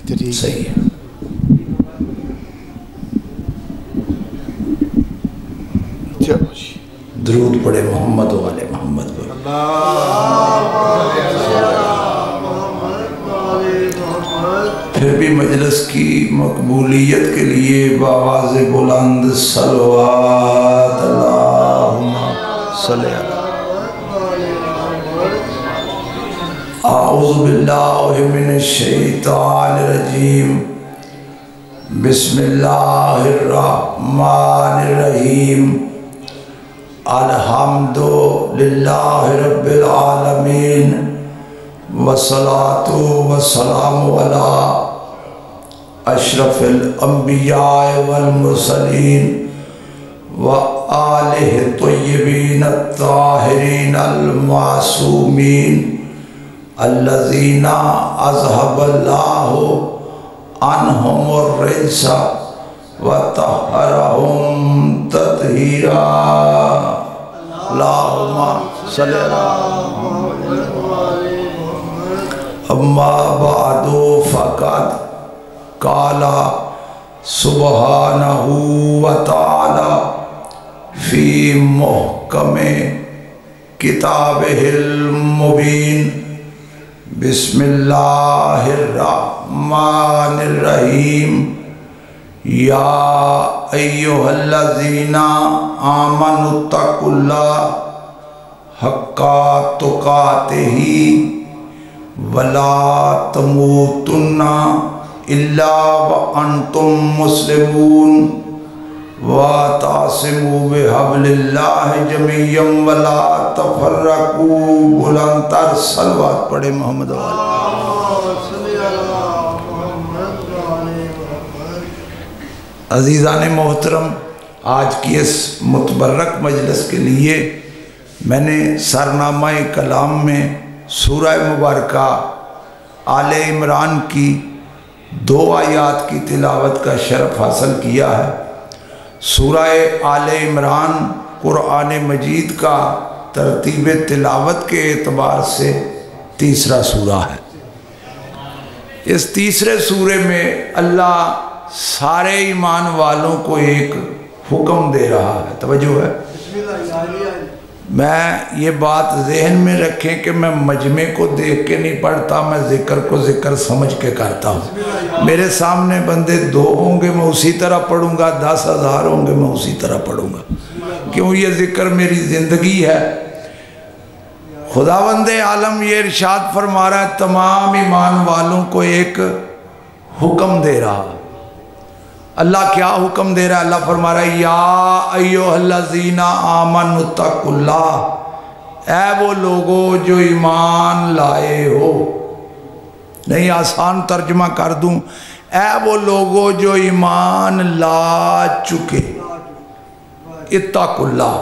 بہترین صحیح ہے. چلو جی درود پڑھے محمد و آل محمد پر. پھر بھی مجلس کی مقبولیت کے لیے بآواز بلند صلوات اللہم صلی اللہ. اعوذ باللہ من الشیطان الرجیم. بسم اللہ الرحمن الرحیم. الحمد للہ رب العالمین والصلاة والسلام علی اشرف الانبیاء والمرسلین وآلہ الطیبین الطاہرین المعصومین الذین اذہب اللہ عنہم الرجس وطہرہم تطہیرا. اللہم صلی اللہ. اما بعد فقد قال سبحانہ وتعالی فی محکم کتابہ المبین. بسم اللہ الرحمن الرحیم. یا ایہا الذین آمنوا اتقوا اللہ حق تقاتہ ولا تموتن الا وانتم مسلمون واعتصموا بحبل اللہ جميعا ولا تفرقوا. بلند تر صلوات پڑھے محمد والے. عزیزان محترم، آج کی اس متبرک مجلس کے لیے میں نے سرنامہ کلام میں سورہ مبارکہ آل عمران کی 2 آیات کی تلاوت کا شرف حاصل کیا ہے. سورہ آل عمران قرآن مجید کا ترتیب تلاوت کے اعتبار سے تیسرا سورہ ہے. اس تیسرے سورے میں اللہ سارے ایمان والوں کو ایک حکم دے رہا ہے. توجہ ہے. میں یہ بات ذہن میں رکھیں کہ میں مجمع کو دیکھ کے نہیں پڑھتا، میں ذکر کو ذکر سمجھ کے کرتا ہوں. میرے سامنے بندے 2 ہوں گے میں اسی طرح پڑھوں گا، 10,000 ہوں گے میں اسی طرح پڑھوں گا، کیوں یہ ذکر میری زندگی ہے. خداوند عالم یہ ارشاد فرما رہا ہے تمام ایمان والوں کو ایک حکم دے رہا. اللہ کیا حکم دے رہا ہے؟ اللہ فرما رہا ہے یا ایھا الذین آمنوا اتقوا اللہ. اے وہ لوگوں جو ایمان لائے ہو. نہیں، آسان ترجمہ کر دوں، اے وہ لوگوں جو ایمان لا چکے. اتقوا اللہ،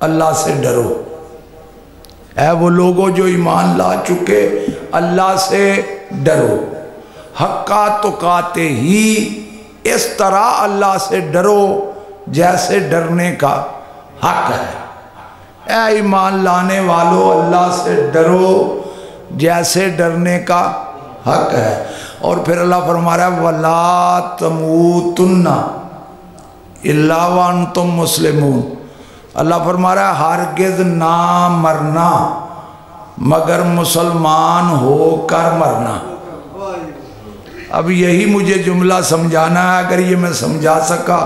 اللہ سے ڈرو. اے وہ لوگوں جو ایمان لا چکے اللہ سے ڈرو. حقا تقاتہ ہی، اس طرح اللہ سے ڈرو جیسے ڈرنے کا حق ہے. اے ایمان لانے والو اللہ سے ڈرو جیسے ڈرنے کا حق ہے. اور پھر اللہ فرما رہا ہے وَلَا تَمُوتُنَّ إِلَّا وَأَنْتُمْ مُسْلِمُونَ. اللہ فرما رہا ہے ہرگز نہ مرنا مگر مسلمان ہو کر مرنا. اب یہی مجھے جملہ سمجھانا ہے. اگر یہ میں سمجھا سکا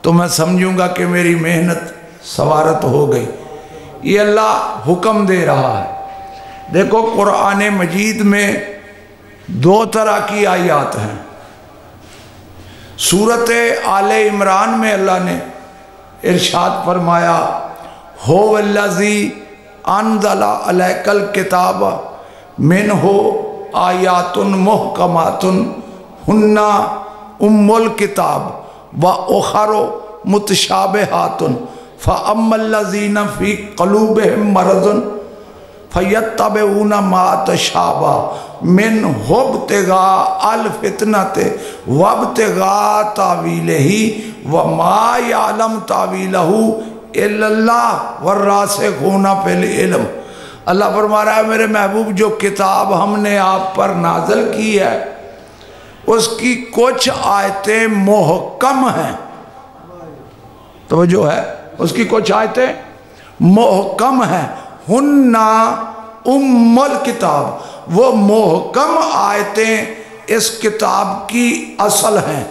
تو میں سمجھوں گا کہ میری محنت سوارت ہو گئی. یہ اللہ حکم دے رہا ہے. دیکھو قرآن مجید میں 2 طرح کی آیات ہیں. سورت آل عمران میں اللہ نے ارشاد فرمایا هو الذی انزل علیک الکتاب منہ آیات محکمات ہن ام الکتاب و اخر متشابہات فاما الذین فی قلوبہم مرض فیتبعون ما تشابہ منہ ابتغاء الفتنۃ وابتغاء تاویلہ وما یعلم تاویلہ الا اللہ والراسخون فی العلم. اللہ فرما رہا ہے میرے محبوب جو کتاب ہم نے آپ پر نازل کی ہے اس کی کچھ آیتیں محکم ہیں، توجہ ہے، اس کی کچھ آیتیں محکم ہیں، ہننا ام الکتاب، وہ محکم آیتیں اس کتاب کی اصل ہیں،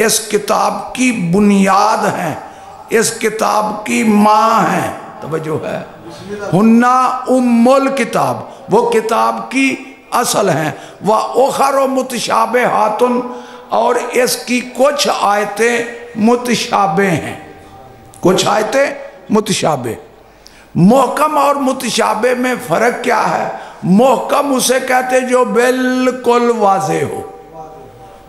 اس کتاب کی بنیاد ہیں، اس کتاب کی ماں ہیں، توجہ ہے، ہننا ام الکتاب، وہ کتاب کی اصل ہیں، وَأُخَرُ مُتَشَابِهَاتٌ، اور اس کی کچھ آیتیں متشابہ ہیں، کچھ آیتیں متشابہ۔ محکم اور متشابہ میں فرق کیا ہے؟ محکم اسے کہتے جو بالکل واضح ہو،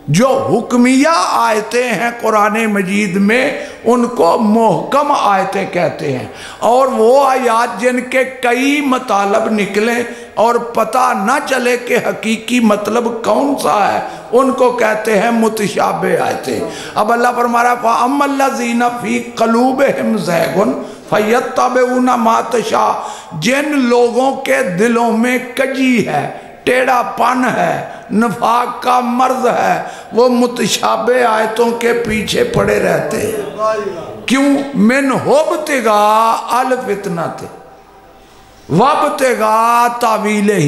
جو حکمیہ آیتیں ہیں قرآن مجید میں ان کو محکم آیتیں کہتے ہیں، اور وہ آیات جن کے کئی مطالب نکلیں اور پتہ نہ چلے کہ حقیقی مطلب کون سا ہے ان کو کہتے ہیں متشابہ آیتیں۔ اب اللہ فرما رہا ہے فَأَمَّا الَّذِينَ فِي قَلُوبِهِمْ زَيْغٌ فَيَتَّبِعُونَ مَا تَشَاءُ، جن لوگوں کے دلوں میں کجی ہے، ٹیڑھا پن ہے، نفاق کا مرض ہے، وہ متشابہ آیتوں کے پیچھے پڑے رہتے ہیں۔ کیوں؟ من ابتغاء الفتنۃ وابتغاء تاویلہ،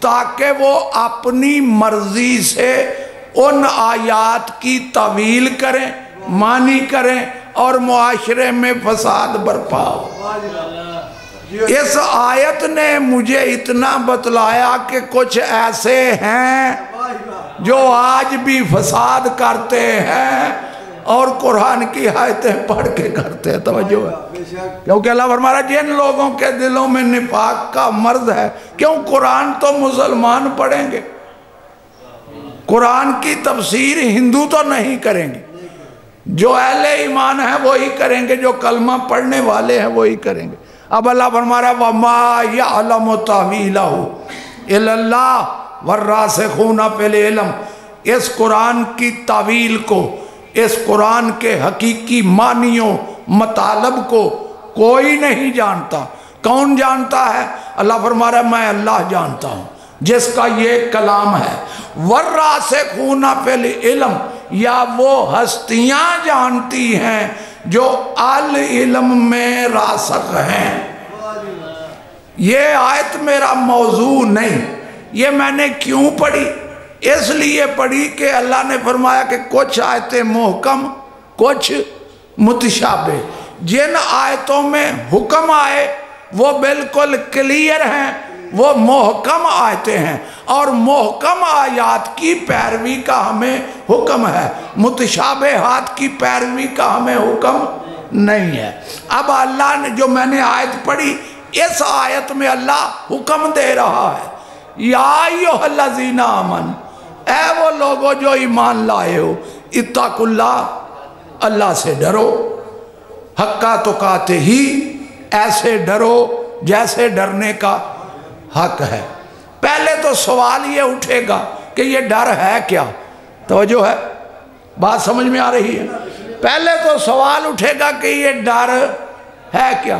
تاکہ وہ اپنی مرضی سے ان آیات کی تعویل کریں، معنی کریں اور معاشرے میں فساد برپا ہو۔ اس آیت نے مجھے اتنا بتلایا کہ کچھ ایسے ہیں جو آج بھی فساد کرتے ہیں اور قرآن کی آیتیں پڑھ کے کرتے ہیں، توجہ ہے، کیونکہ اللہ فرما رہا ہے جن لوگوں کے دلوں میں نفاق کا مرض ہے، کیوں؟ قرآن تو مسلمان پڑھیں گے، قرآن کی تفسیر ہندو تو نہیں کریں گے، جو اہل ایمان ہیں وہی کریں گے، جو کلمہ پڑھنے والے ہیں وہی کریں گے۔ اب اللہ فرما رہا ہے وَمَا يَعْلَمُ تَعْوِيلَهُ إِلَّا اللَّهُ وَالرَّاسِخُونَ فِي الْعِلْمِ، اس قرآن کی تعویل کو، اس قرآن کے حقیقی معنیوں مطالب کو کوئی نہیں جانتا۔ کون جانتا ہے؟ اللہ فرما رہا ہے میں اللہ جانتا ہوں، جس کا یہ کلام ہے۔ وَالرَّاسِخُونَ فِي الْعِلْمِ، یا وہ ہستیاں جانتی ہیں جو العلم میں راسخ ہیں۔ یہ آیت میرا موضوع نہیں، یہ میں نے کیوں پڑھی؟ اس لیے پڑھی کہ اللہ نے فرمایا کہ کچھ آیتیں محکم، کچھ متشابہ۔ جن آیتوں میں حکم آئے وہ بالکل کلیئر ہیں، وہ محکم آیتیں ہیں، اور محکم آیات کی پیروی کا ہمیں حکم ہے، متشابہات کی پیروی کا ہمیں حکم نہیں ہے۔ اب اللہ نے جو میں نے آیت پڑھی، اس آیت میں اللہ حکم دے رہا ہے یا ایھا الذین آمنوا، اے وہ لوگوں جو ایمان لائے ہو، اتقوا اللہ، اللہ سے ڈرو، حق تقاتہ ہی، ایسے ڈرو جیسے ڈرنے کا حق ہے۔ پہلے تو سوال یہ اٹھے گا کہ یہ ڈر ہے کیا؟ توجہ ہے، بات سمجھ میں آ رہی ہے؟ پہلے تو سوال اٹھے گا کہ یہ ڈر ہے کیا؟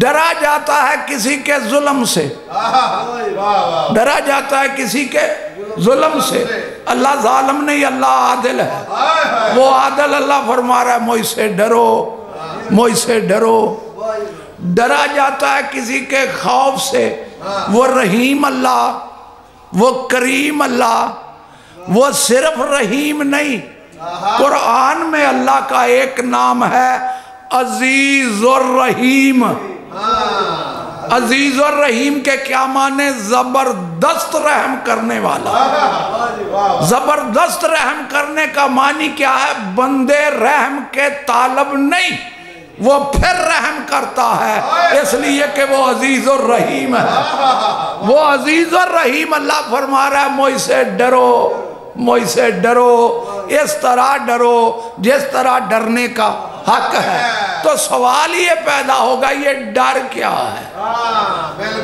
ڈرا جاتا ہے کسی کے ظلم سے، ڈرا جاتا ہے کسی کے ظلم سے۔ اللہ ظالم نہیں، اللہ عادل ہے، وہ عادل اللہ فرما رہا ہے مجھ سے ڈرو، مجھ سے ڈرو۔ ڈرا جاتا ہے کسی کے خوف سے، وہ رحیم اللہ، وہ کریم اللہ، وہ صرف رحیم نہیں، قرآن میں اللہ کا ایک نام ہے عزیز الرحیم۔ عزیز الرحیم کے کیا معنی؟ زبردست رحم کرنے والا۔ زبردست رحم کرنے کا معنی کیا ہے؟ بندے رحم کے طالب نہیں، وہ پھر رحم کرتا ہے اس لیے کہ وہ عزیز الرحیم ہے۔ وہ عزیز الرحیم اللہ فرما رہا ہے مجھ سے ڈرو، مجھ سے ڈرو، اس طرح ڈرو جس طرح ڈرنے کا حق ہے۔ تو سوال یہ پیدا ہوگا یہ ڈر کیا ہے؟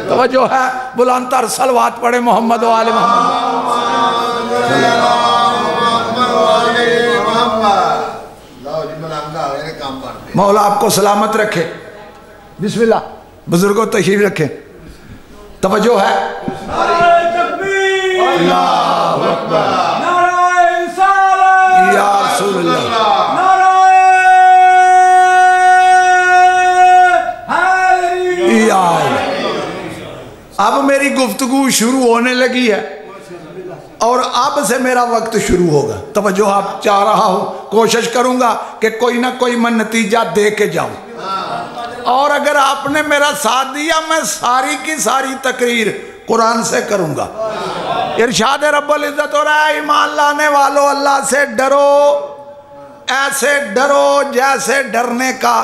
توجہ ہے، بلند تر صلوات پڑھے محمد و آل محمد۔ مولا آپ کو سلامت رکھے۔ بسم اللہ، بزرگوں تشریف رکھے، توجہ ہے۔ نعرہ تکبیر، اللہ اکبر، نعرہ گفتگو شروع ہونے لگی ہے اور اب سے میرا وقت شروع ہوگا. توجہ آپ چاہ رہا ہوں, کوشش کروں گا کہ کوئی نہ کوئی میں نتیجہ دے کے جاؤں, اور اگر آپ نے میرا ساتھ دیا میں ساری کی ساری تقریر قرآن سے کروں گا. ارشاد رب العزت ہو رہا ہے ایمان لانے والو اللہ سے ڈرو, ایسے ڈرو جیسے ڈرنے کا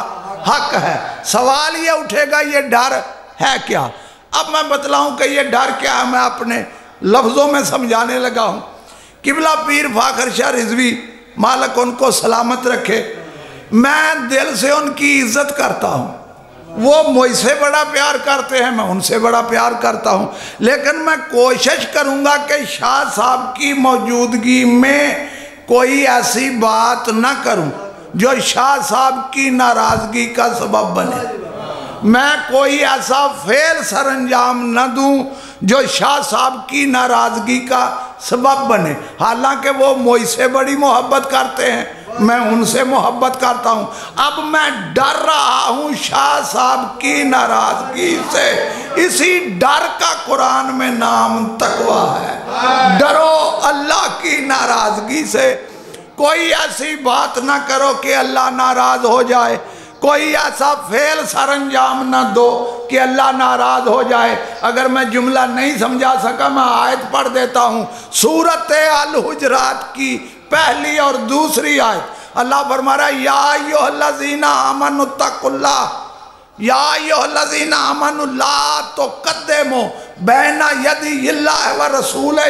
حق ہے. سوال یہ اٹھے گا یہ ڈر ہے کیا؟ اب میں بتلاؤں کہ یہ ڈر کیا ہے, میں اپنے لفظوں میں سمجھانے لگا ہوں. قبلہ پیر فاخر شاہ رضوی مالک ان کو سلامت رکھے, میں دل سے ان کی عزت کرتا ہوں. وہ مجھ سے بڑا پیار کرتے ہیں, میں ان سے بڑا پیار کرتا ہوں, لیکن میں کوشش کروں گا کہ شاہ صاحب کی موجودگی میں کوئی ایسی بات نہ کروں جو شاہ صاحب کی ناراضگی کا سبب بنے. میں کوئی ایسا فعل سر انجام نہ دوں جو شاہ صاحب کی ناراضگی کا سبب بنے. حالانکہ وہ مجھ سے بڑی محبت کرتے ہیں, میں ان سے محبت کرتا ہوں. اب میں ڈر رہا ہوں شاہ صاحب کی ناراضگی سے, اسی ڈر کا قرآن میں نام تقویٰ ہے. ڈرو اللہ کی ناراضگی سے, کوئی ایسی بات نہ کرو کہ اللہ ناراض ہو جائے, کوئی ایسا فعل سر انجام نہ دو کہ اللہ ناراض ہو جائے. اگر میں جملہ نہیں سمجھا سکا میں آیت پڑھ دیتا ہوں. سورۃ الحجرات کی پہلی اور دوسری آیت اللہ فرما رہا ہے یا ایھا الذین آمنوا اتقوا اللہ, یا ایھا الذین آمنوا لا تقدموا بین یدی اللہ ورسولہ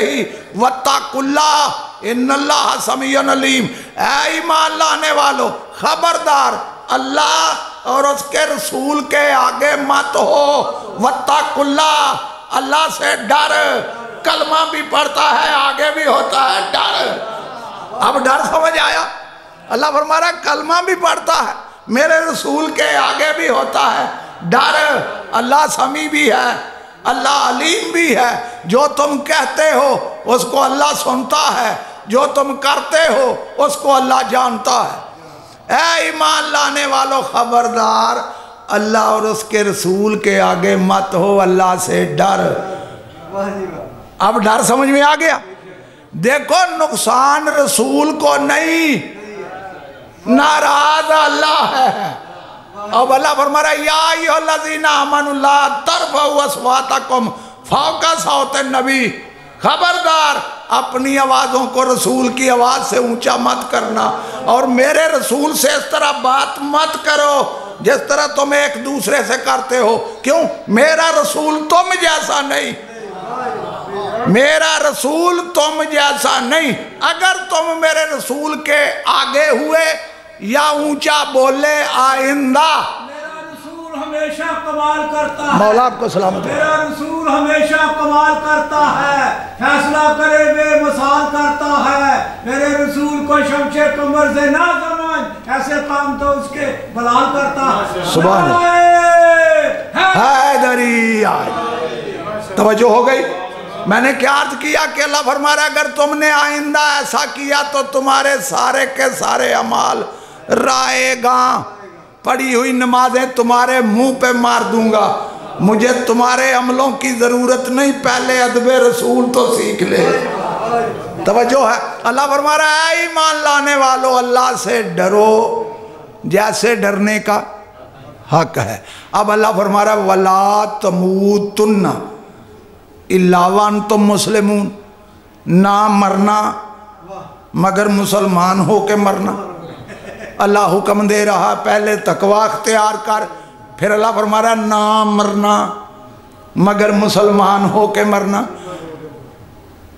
واتقوا اللہ ان اللہ سمیع علیم. اے ایمان لانے والو خبردار اللہ اور اس کے رسول کے آگے مت ہو. واتقوا اللہ, اللہ سے ڈر. کلمہ بھی پڑھتا ہے آگے بھی ہوتا ہے ڈر. اب ڈر سمجھ آیا؟ اللہ فرما رہا ہے کلمہ بھی پڑھتا ہے, میرے رسول کے آگے بھی ہوتا ہے ڈر. اللہ سمیع بھی ہے, اللہ علیم بھی ہے. جو تم کہتے ہو اس کو اللہ سنتا ہے, جو تم کرتے ہو اس کو اللہ جانتا ہے. اے ایمان لانے والو خبردار اللہ اور اس کے رسول کے آگے مت ہو, اللہ سے ڈر. اب ڈر سمجھ میں آ گیا؟ دیکھو نقصان رسول کو نہیں, ناراض اللہ ہے. اب اللہ فرما رہا ہے یا ایھا الذین آمنوا لا ترفعوا اصواتکم فوق صوت النبی. خبردار اپنی آوازوں کو رسول کی آواز سے اونچا مت کرنا, اور میرے رسول سے اس طرح بات مت کرو جس طرح تم ایک دوسرے سے کرتے ہو. کیوں؟ میرا رسول تم جیسا نہیں, میرا رسول تم جیسا نہیں. اگر تم میرے رسول کے آگے ہوئے یا اونچا بولے آئندہ, میرا رسول ہمیشہ کمال کرتا ہے. مولا آپ کو سلامت ہے. میرا رسول ہمیشہ کمال کرتا ہے, فیصلہ کرے بے مثال کرتا ہے. میرے رسول کو شمشے کمر سے نہ سمجھ, ایسے کام تو اس کے بلال کرتا ہے. سبحان حیدری آج توجہ ہو گئی. میں نے کیا عرض کیا کہ اللہ فرما رہا ہے اگر تم نے آئندہ ایسا کیا تو تمہارے سارے کے سارے اعمال رائے گاں, پڑھی ہوئی نمازیں تمہارے منہ پہ مار دوں گا. مجھے تمہارے عملوں کی ضرورت نہیں, پہلے ادب رسول تو سیکھ لے. توجہ ہے. اللہ فرما رہا ہے ایمان لانے والو اللہ سے ڈرو جیسے ڈرنے کا حق ہے. اب اللہ فرما رہا ہے وَلَا تَمُوتُنَّ إِلَّا وَأَنْتُمْ مُسْلِمُونَ, نہ مرنا مگر مسلمان ہو کے مرنا. اللہ حکم دے رہا پہلے تقویٰ اختیار کر, پھر اللہ فرما رہا نہ مرنا مگر مسلمان ہو کے مرنا.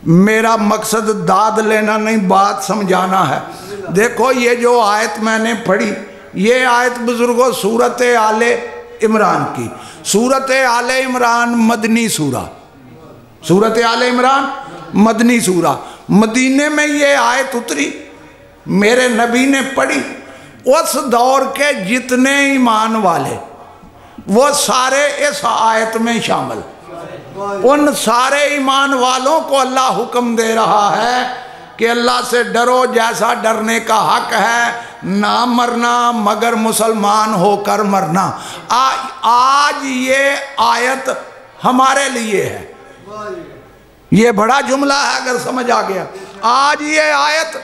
میرا مقصد داد لینا نہیں, بات سمجھانا ہے. دیکھو یہ جو آیت میں نے پڑھی, یہ آیت بزرگوں سورۃ آل عمران کی. سورۃ آل عمران مدنی سورہ, سورۃ آل عمران مدنی سورہ. مدینے میں یہ آیت اتری, میرے نبی نے پڑھی. اس دور کے جتنے ایمان والے وہ سارے اس آیت میں شامل. ان سارے ایمان والوں کو اللہ حکم دے رہا ہے کہ اللہ سے ڈرو جیسا ڈرنے کا حق ہے, نہ مرنا مگر مسلمان ہو کر مرنا. آج یہ آیت ہمارے لیے ہے. یہ بڑا جملہ ہے اگر سمجھ آ گیا. آج یہ آیت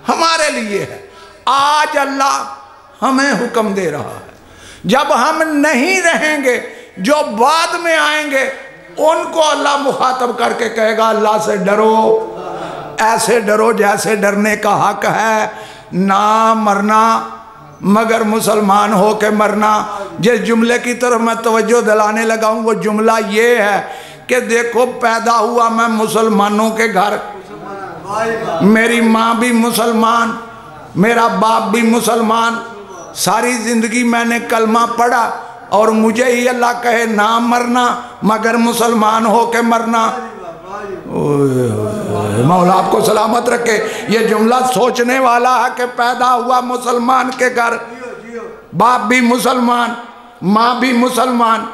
ہمارے لیے ہے. آج اللہ ہمیں حکم دے رہا ہے. جب ہم نہیں رہیں گے جو بعد میں آئیں گے ان کو اللہ مخاطب کر کے کہے گا اللہ سے ڈرو، ایسے ڈرو جیسے ڈرنے کا حق ہے، نہ مرنا مگر مسلمان ہو کے مرنا. جس جملے کی طرف میں توجہ دلانے لگا ہوں وہ جملہ یہ ہے کہ دیکھو پیدا ہوا میں مسلمانوں کے گھر، میری ماں بھی مسلمان، میرا باپ بھی مسلمان، ساری زندگی میں نے کلمہ پڑھا اور مجھے ہی اللہ کہے نہ مرنا مگر مسلمان ہو کے مرنا. مولا آپ کو سلامت رکھے. یہ جملہ سوچنے والا ہے کہ پیدا ہوا مسلمان کے گھر، باپ بھی مسلمان، ماں بھی مسلمان،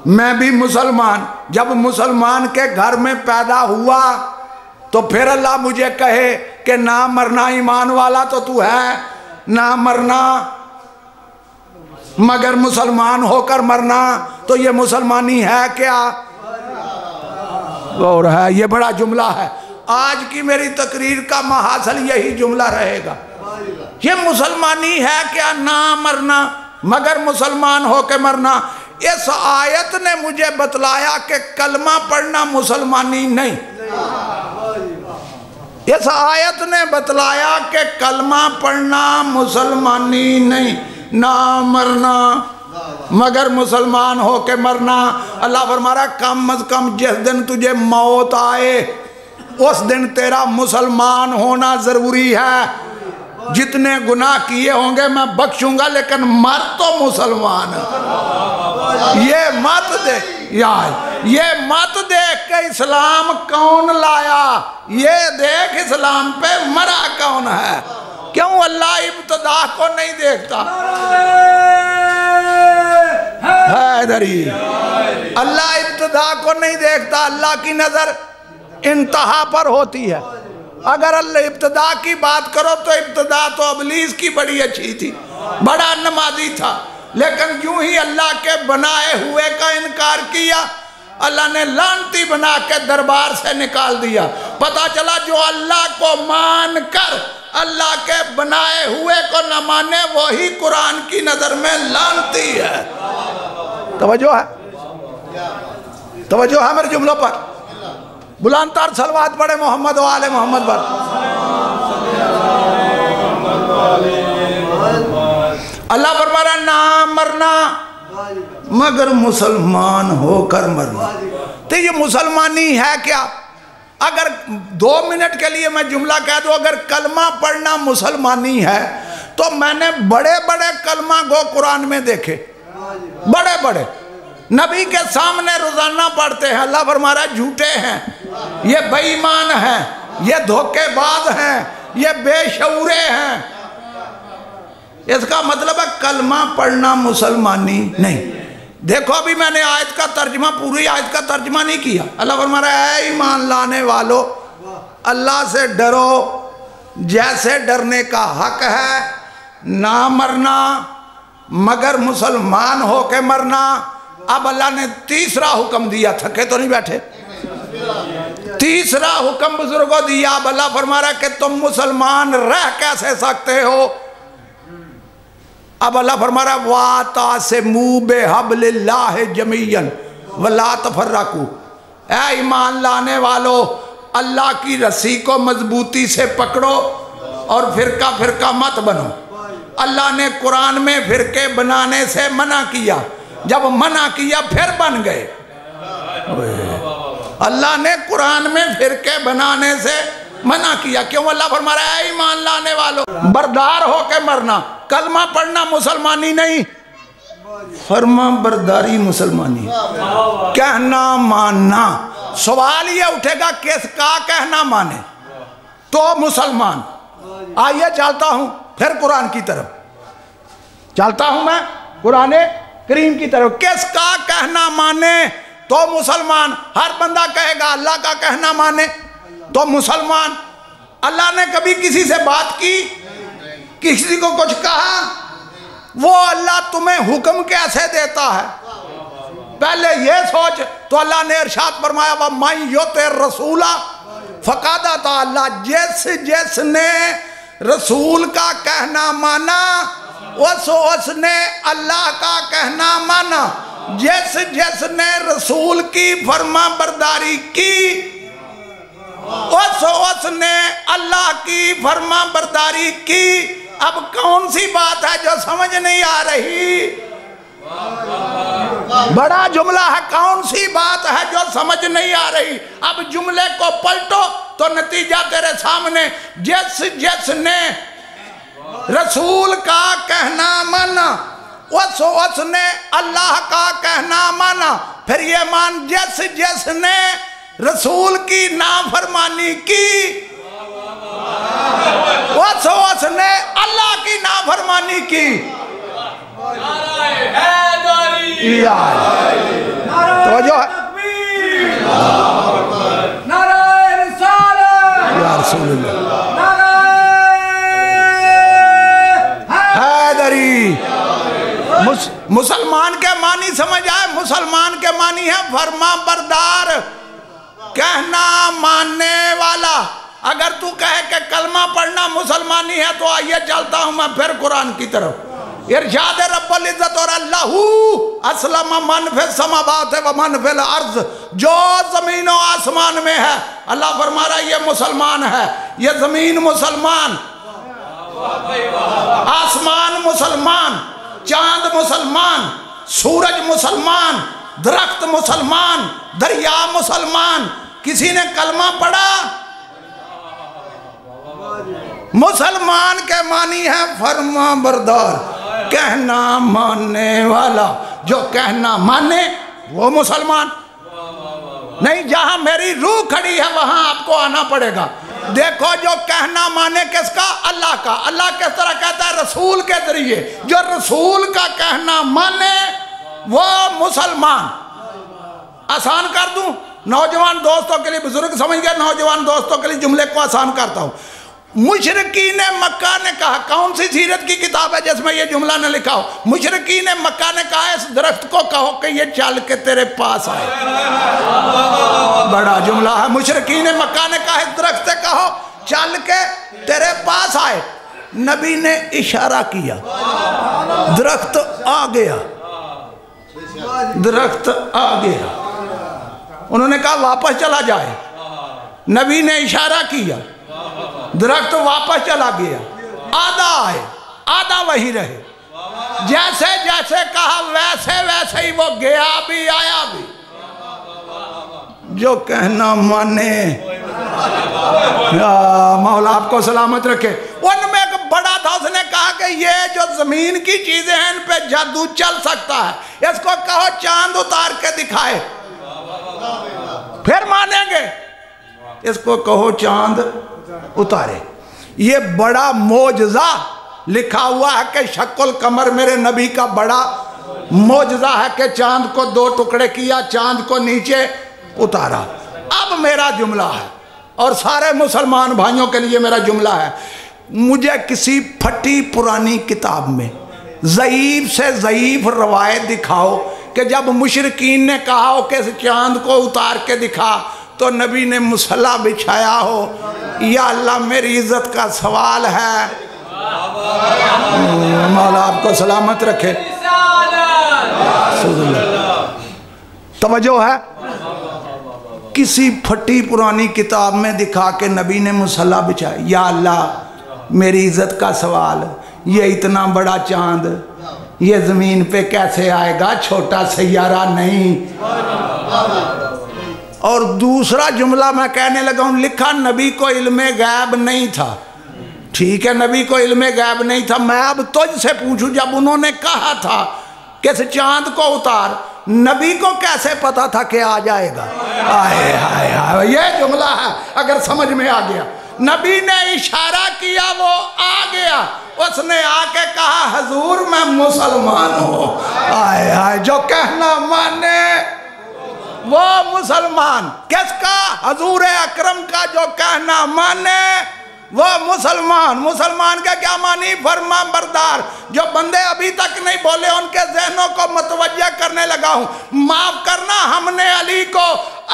میں بھی مسلمان. جب مسلمان کے گھر میں پیدا ہوا تو پھر اللہ مجھے کہے کہ نہ مرنا ایمان والا تو تو ہے، نہ مرنا مگر مسلمان ہو کر مرنا، تو یہ مسلمانی ہے کیا؟ اور ہے. یہ بڑا جملہ ہے. آج کی میری تقریر کا محاصل یہی جملہ رہے گا. یہ مسلمانی ہے کیا؟ نہ مرنا مگر مسلمان ہو کے مرنا. اس آیت نے مجھے بتلایا کہ کلمہ پڑھنا مسلمانی نہیں. اس آیت نے بتلایا کہ کلمہ پڑھنا مسلمانی نہیں. نہ مرنا مگر مسلمان ہو کے مرنا. اللہ فرما رہا کم از کم جس دن تجھے موت آئے اس دن تیرا مسلمان ہونا ضروری ہے. جتنے گناہ کیے ہوں گے میں بخشوں گا لیکن مر تو مسلمان. یہ مت دیکھ کہ اسلام کون لایا، یہ دیکھ اسلام پہ مرا کون ہے. کیوں اللہ ابتدا کو نہیں دیکھتا؟ حیدری اللہ ابتدا کو نہیں دیکھتا. اللہ کی نظر انتہا پر ہوتی ہے. اگر اللہ ابتدا کی بات کرو تو ابتدا تو ابلیس کی بڑی اچھی تھی، بڑا نمازی تھا، لیکن یوں ہی اللہ کے بنائے ہوئے کا انکار کیا، اللہ نے لعنتی بنا کے دربار سے نکال دیا. پتا چلا جو اللہ کو مان کر اللہ کے بنائے ہوئے کو نہ مانے وہی قرآن کی نظر میں لعنتی ہے. توجہ ہے میرے جملوں پر. بلند تر صلوات پڑھے محمد و آل محمد پر. اللہ فرما رہا نہ مرنا مگر مسلمان ہو کر مرنا. تو یہ مسلمانی ہے کیا؟ اگر 2 منٹ کے لیے میں جملہ کہہ دوں اگر کلمہ پڑھنا مسلمانی ہے تو میں نے بڑے بڑے کلمہ گو قرآن میں دیکھے، بڑے بڑے نبی کے سامنے روزانہ پڑھتے ہیں. اللہ فرما رہا ہے جھوٹے ہیں، یہ بے ایمان ہیں، یہ دھوکے باز ہیں، یہ بے شعورے ہیں. اس کا مطلب ہے کلمہ پڑھنا مسلمانی نہیں. دیکھو ابھی میں نے آیت کا ترجمہ، پوری آیت کا ترجمہ نہیں کیا. اللہ فرما رہا ہے اے ایمان لانے والو اللہ سے ڈرو جیسے ڈرنے کا حق ہے، نہ مرنا مگر مسلمان ہو کے مرنا. اب اللہ نے تیسرا حکم دیا، تھکے تو نہیں بیٹھے؟ تیسرا حکم بزرگوں دیا. اب اللہ فرما رہا ہے کہ تم مسلمان رہ کیسے سکتے ہو. اب اللہ فرما رہا ہے وَاعْتَصِمُوا بِحَبْلِ اللَّهِ جَمِيعًا وَلَا تَفَرَّقُوا. اے ایمان لانے والو اللہ کی رسی کو مضبوطی سے پکڑو اور فرقہ فرقہ مت بنو. اللہ نے قرآن میں فرقے بنانے سے منع کیا، جب منع کیا پھر بن گئے. اللہ نے قرآن میں فرقے بنانے سے منع کیا. کیوں؟ اللہ فرما رہا ہے ایمان لانے والو بردار ہو کے مرنا. کلمہ پڑھنا مسلمانی نہیں، فرما برداری مسلمانی. کہنا ماننا. سوال یہ اٹھے گا کس کا کہنا مانے تو مسلمان. آئیے چلتا ہوں پھر قرآن کی طرف، چلتا ہوں میں قرآن کریم کی طرف. کس کا کہنا مانے تو مسلمان. ہر بندہ کہے گا اللہ کا کہنا مانے تو مسلمان. اللہ نے کبھی کسی سے بات کی، کسی کو کچھ کہا؟ وہ اللہ تمہیں حکم کیسے دیتا ہے؟ پہلے یہ سوچ تو اللہ نے ارشاد فرمایا وَمَن يُطِعِ الرَّسُولَ فَقَدْ أَطَاعَ اللَّهَ، جس نے رسول کا کہنا مانا اس نے اللہ کا کہنا مانا، جس نے رسول کی فرما برداری کی اس نے اللہ کی فرما برداری کی۔ اب کون سی بات ہے جو سمجھ نہیں آ رہی؟ بڑا جملہ ہے، کون سی بات ہے جو سمجھ نہیں آ رہی؟ اب جملے کو پلٹو تو نتیجہ تیرے سامنے، جس نے رسول کا کہنا مانا اس نے اللہ کا کہنا مانا، پھر یہ مان جس نے رسول کی نافرمانی کی اس نے اللہ کی نافرمانی کی۔ توجہ ہے نعرہ رسالت یا رسول اللہ، نعرہ حیدری۔ مسلمان کے معنی سمجھ آئے؟ مسلمان کے معنی ہے فرما بردار، کہنا ماننے والا۔ اگر تو کہے کہ کلمہ پڑھنا مسلمانی ہے تو آئیے چلتا ہوں میں پھر قرآن کی طرف۔ ارشاد رب العزت اور اللہ اسلم من فی السماوات و من فی الارض، جو زمین و آسمان میں ہے اللہ فرما رہا ہے یہ مسلمان ہے، یہ زمین مسلمان، آسمان مسلمان، چاند مسلمان، سورج مسلمان، درخت مسلمان، دریا مسلمان۔ کسی نے کلمہ پڑھا؟ مسلمان کے معنی ہے فرما بردار، کہنا ماننے والا۔ جو کہنا مانے وہ مسلمان نہیں۔ جہاں میری روح کھڑی ہے وہاں آپ کو آنا پڑے گا۔ دیکھو جو کہنا مانے کس کا؟ اللہ کا۔ اللہ کس طرح کہتا ہے؟ رسول کے ذریعے۔ جو رسول کا کہنا مانے وہ مسلمان۔ آسان کر دوں نوجوان دوستوں کے لیے، بزرگ سمجھ گئے، نوجوان دوستوں کے لیے جملے کو آسان کرتا ہوں۔ مشرکین مکہ نے کہا، کون سی سیرت کی کتاب ہے جس میں یہ جملہ نہ لکھا ہو؟ مشرکین مکہ نے کہا اس درخت کو کہو کہ یہ چل کے تیرے پاس آئے۔ بڑا جملہ ہے۔ مشرکین مکہ نے کہا اس درخت سے کہو چل کے تیرے پاس آئے۔ نبی نے اشارہ کیا، درخت آ گیا، درخت آ گیا۔ انہوں نے کہا واپس چلا جائے، نبی نے اشارہ کیا، درخت واپس چلا گیا۔ آدھا آئے، آدھا وہی رہے، جیسے جیسے کہا ویسے ویسے ہی وہ گیا بھی آیا بھی۔ جو کہنا مانے، مولا آپ کو سلامت رکھے۔ ان میں ایک بڑا تھا، اس نے کہا کہ یہ جو زمین کی چیزیں ہیں ان پہ جادو چل سکتا ہے، اس کو کہو چاند اتار کے دکھائے، پھر مانیں گے۔ اس کو کہو چاند اتارے۔ یہ بڑا معجزہ لکھا ہوا ہے کہ شق القمر میرے نبی کا بڑا معجزہ ہے کہ چاند کو دو ٹکڑے کیا، چاند کو نیچے اتارا۔ اب میرا جملہ ہے اور سارے مسلمان بھائیوں کے لیے میرا جملہ ہے، مجھے کسی پھٹی پرانی کتاب میں ضعیف سے ضعیف روایت دکھاؤ کہ جب مشرکین نے کہا ہو کہ اس چاند کو اتار کے دکھا تو نبی نے مصلی بچھایا ہو، یا اللہ میری عزت کا سوال ہے۔ مولا آپ کو سلامت رکھے۔ توجہ ہے؟ کسی پھٹی پرانی کتاب میں دکھا کے نبی نے مصلی بچھایا، یا اللہ میری عزت کا سوال، یہ اتنا بڑا چاند یہ زمین پہ کیسے آئے گا؟ چھوٹا سیارہ نہیں۔ اور دوسرا جملہ میں کہنے لگا ہوں، لکھا نبی کو علم غیب نہیں تھا۔ ٹھیک ہے، نبی کو علم غیب نہیں تھا، میں اب تجھ سے پوچھوں، جب انہوں نے کہا تھا کہ اس چاند کو اتار، نبی کو کیسے پتا تھا کہ آ جائے گا؟ آئے آئے آئے، یہ جملہ ہے اگر سمجھ میں آ گیا۔ نبی نے اشارہ کیا، وہ آ گیا، اس نے آ کے کہا حضور میں مسلمان ہوں۔ آئے آئے، جو کہنا مانے وہ مسلمان۔ کس کا؟ حضور اکرم کا جو کہنا مانے وہ مسلمان کا کیا معنی؟ فرما بردار. جو بندے ابھی تک نہیں بولے ان کے ذہنوں کو متوجہ کرنے لگا ہوں. معاف کرنا، ہم نے علی کو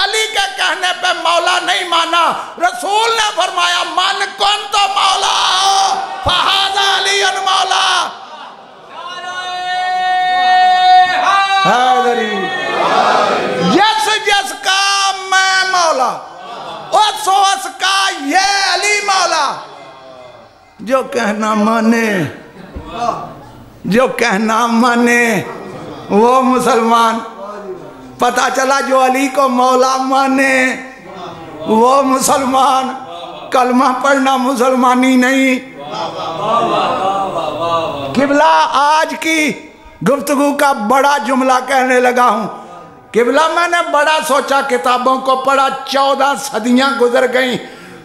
علی کے کہنے پہ مولا نہیں مانا. رسول نے فرمایا من کن تو مولا فہذا علی مولا. جس کا میں مولا اس کا یہ علی مولا. جو کہنا مانے وہ مسلمان. پتا چلا جو علی کو مولا مانے وہ مسلمان. کلمہ پڑھنا مسلمانی نہیں. قبلہ آج کی گفتگو کا بڑا جملہ کہنے لگا ہوں. قبلہ میں نے بڑا سوچا، کتابوں کو پڑھا، 14 صدیاں گزر گئیں.